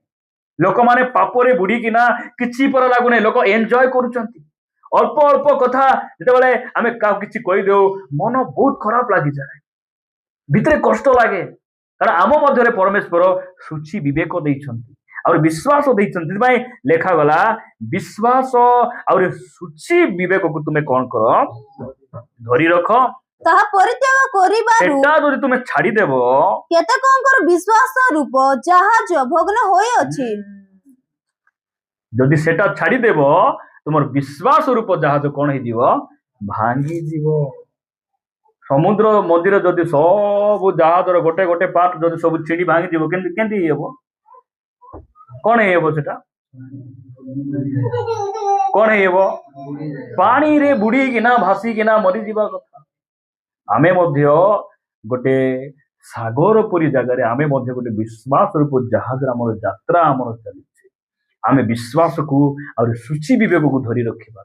ଲୋକମାନେ ପାପରେ ବୁଡିକିନା କିଛି ପର ଲାଗୁନାହିଁ, ଲୋକ ଏନ୍ଜୟ କରୁଛନ୍ତି। ଅଳ୍ପ ଅଳ୍ପ କଥା ଯେତେବେଳେ ଆମେ କାହାକୁ କିଛି କହିଦେଉ ମନ ବହୁତ ଖରାପ ଲାଗିଯାଏ, ଭିତରେ କଷ୍ଟ ଲାଗେ। କାରଣ ଆମ ମଧ୍ୟରେ ପରମେଶ୍ୱର ସୂଚି ବିବେକ ଦେଇଛନ୍ତି ଆଉ ବିଶ୍ୱାସ ଦେଇଛନ୍ତି। ସେଥିପାଇଁ ଲେଖାଗଲା ବିଶ୍ୱାସ ଆଉ ସୂଚି ବିବେକକୁ ତୁମେ କଣ କର? ଧରି ରଖ। ତାହା ପରିତ୍ୟାଗ କରିବାରୁ ସେଟା ଯଦି ତୁମେ ଛାଡିଦେବ, କେତେକଙ୍କର ବିଶ୍ୱାସ ରୂପ ଜାହାଜ ଭଗ୍ନ ହୋଇଅଛି। ଯଦି ସେଟା ଛାଡିଦେବ ତୁମର ବିଶ୍ୱାସ ରୂପ ଜାହାଜ କଣ ହେଇଯିବ? ଭାଙ୍ଗିଯିବ। ସମୁଦ୍ର ମଝିରେ ଯଦି ସବୁ ଜାହାଜର ଗୋଟେ ଗୋଟେ ପାର୍ଟ ଯଦି ସବୁ ଛିଣ୍ଡି ଭାଙ୍ଗିଯିବ କେମିତି ହେଇବ? କଣ ହେଇବ? ସେଟା କଣ ହେଇବ? ପାଣିରେ ବୁଡିକିନା ଭାସିକିନା ମରିଯିବା କଥା। ଆମେ ମଧ୍ୟ ଗୋଟେ ସାଗର ପରି ଜାଗାରେ ଆମେ ମଧ୍ୟ ଗୋଟେ ବିଶ୍ୱାସ ରୂପ ଜାହାଜରେ ଆମର ଯାତ୍ରା ଆମର ଚାଲିଛି। ଆମେ ବିଶ୍ୱାସକୁ ଆଉ ସୂଚି ବିବେକକୁ ଧରି ରଖିବା।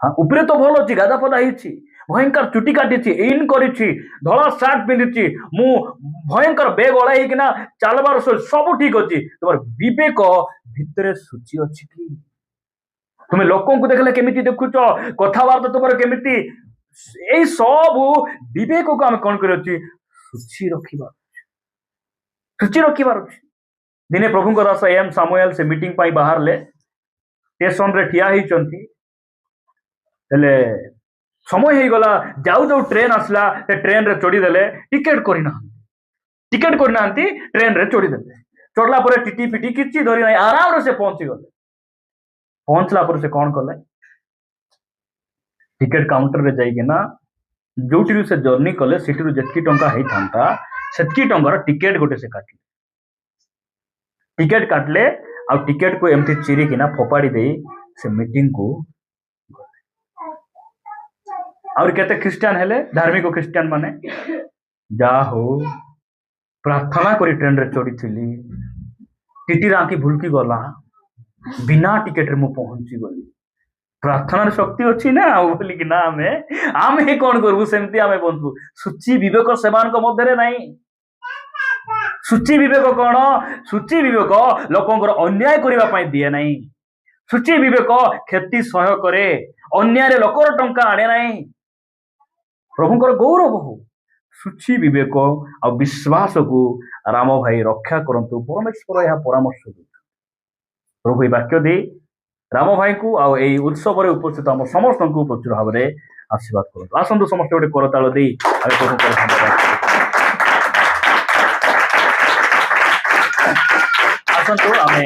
ହଁ, ଉପରେ ତ ଭଲ ଅଛି, ଗାଧା ଫଦା ହେଇଛି, ଭୟଙ୍କର ଚୁଟି କାଟିଛି, ଇନ୍ କରିଛି, ଧଳା ସାର୍ଟ ପିନ୍ଧିଛି, ମୁଁ ଭୟଙ୍କର ବେଗ ଓଳା ହେଇକିନା ଚାଲବାର ସବୁ ଠିକ ଅଛି। ତୁମର ବିବେକ ଭିତରେ ସୂଚି ଅଛି କି? ତୁମେ ଲୋକଙ୍କୁ ଦେଖିଲେ କେମିତି ଦେଖୁଛ, କଥାବାର୍ତ୍ତା ତୁମର କେମିତି? ଏଇ ସବୁ ବିବେକକୁ ଆମେ କଣ କରିଅଛି? ସୂଚି ରଖିବାର ଅଛି। ଦିନେ ପ୍ରଭୁଙ୍କ ଦାସ ଏମ୍ ସାମୁଏଲ ସେ ମିଟିଂ ପାଇଁ ବାହାରିଲେ, ଷ୍ଟେସନରେ ଠିଆ ହେଇଛନ୍ତି। ହେଲେ ସମୟ ହେଇଗଲା, ଯାଉ ଯାଉ ଟ୍ରେନ ଆସିଲା, ସେ ଟ୍ରେନରେ ଚଢିଦେଲେ। ଟିକେଟ କରିନାହାନ୍ତି ଟ୍ରେନରେ ଚଢିଦେଲେ। ଚଢିଲା ପରେ ଟିଟି ପିଟି କିଛି ଧରି ନାହିଁ, ଆରାମରେ ସେ ପହଞ୍ଚିଗଲେ। ପହଞ୍ଚିଲା ପରେ ସେ କଣ କଲେ? ଟିକେଟ କାଉଣ୍ଟରରେ ଯାଇକିନା ଯୋଉଠିରୁ ସେ ଜର୍ଣ୍ଣି କଲେ ସେଠିରୁ ଯେତିକି ଟଙ୍କା ହେଇଥାନ୍ତା ସେତିକି ଟଙ୍କାର ଟିକେଟ ଗୋଟେ ସେ କାଟିଲେ। ଟିକେଟ କାଟିଲେ ଆଉ ଟିକେଟକୁ ଏମିତି ଚିରିକିନା ଫୋପାଡ଼ି ଦେଇ ସେ ମିଟିଂକୁ ଆହୁରି କେତେ ଖ୍ରୀଷ୍ଟିଆନ ହେଲେ, ଧାର୍ମିକ ଖ୍ରୀଷ୍ଟିଆନ ମାନେ, ଯାହା ହଉ ପ୍ରାର୍ଥନା କରି ଟ୍ରେନରେ ଚଢିଥିଲି, ଟିଟି ରାଙ୍କି ଭୁଲକି ଗଲା, ବିନା ଟିକେଟରେ ମୁଁ ପହଞ୍ଚିଗଲି। ପ୍ରାର୍ଥନାର ଶକ୍ତି ଅଛି ନା ଆଉ ବୋଲିକି ନା ଆମେ କଣ କରିବୁ? ସେମିତି ଆମେ ବଞ୍ଚୁ। ସୂଚି ବିବେକ ସେମାନଙ୍କ ମଧ୍ୟରେ ନାହିଁ। ସୂଚି ବିବେକ କଣ? ସୂଚି ବିବେକ ଲୋକଙ୍କର ଅନ୍ୟାୟ କରିବା ପାଇଁ ଦିଏ ନାହିଁ। ସୂଚି ବିବେକ କ୍ଷତି ସହ୍ୟ କରେ, ଅନ୍ୟାୟରେ ଲୋକର ଟଙ୍କା ଆଣେ ନାହିଁ। ପ୍ରଭୁଙ୍କର ଗୌରବ ହଉ। ସୂଚି ବିବେକ ଆଉ ବିଶ୍ୱାସକୁ ରାମ ଭାଇ ରକ୍ଷା କରନ୍ତୁ। ପରମେଶ୍ୱର ଏହା ପରାମର୍ଶ ଦେଉଛନ୍ତି। ପ୍ରଭୁ ଏହି ବାକ୍ୟ ଦେଇ ରାମ ଭାଇଙ୍କୁ ଆଉ ଏଇ ଉତ୍ସବରେ ଉପସ୍ଥିତ ଆମ ସମସ୍ତଙ୍କୁ ପ୍ରଚୁର ଭାବରେ ଆଶୀର୍ବାଦ କରନ୍ତୁ। ଆସନ୍ତୁ ସମସ୍ତେ ଗୋଟେ କରତାଳ ଦେଇ ଆମେ ପ୍ରଭୁଙ୍କର ଧନ୍ୟବାଦ। ଆସନ୍ତୁ ଆମେ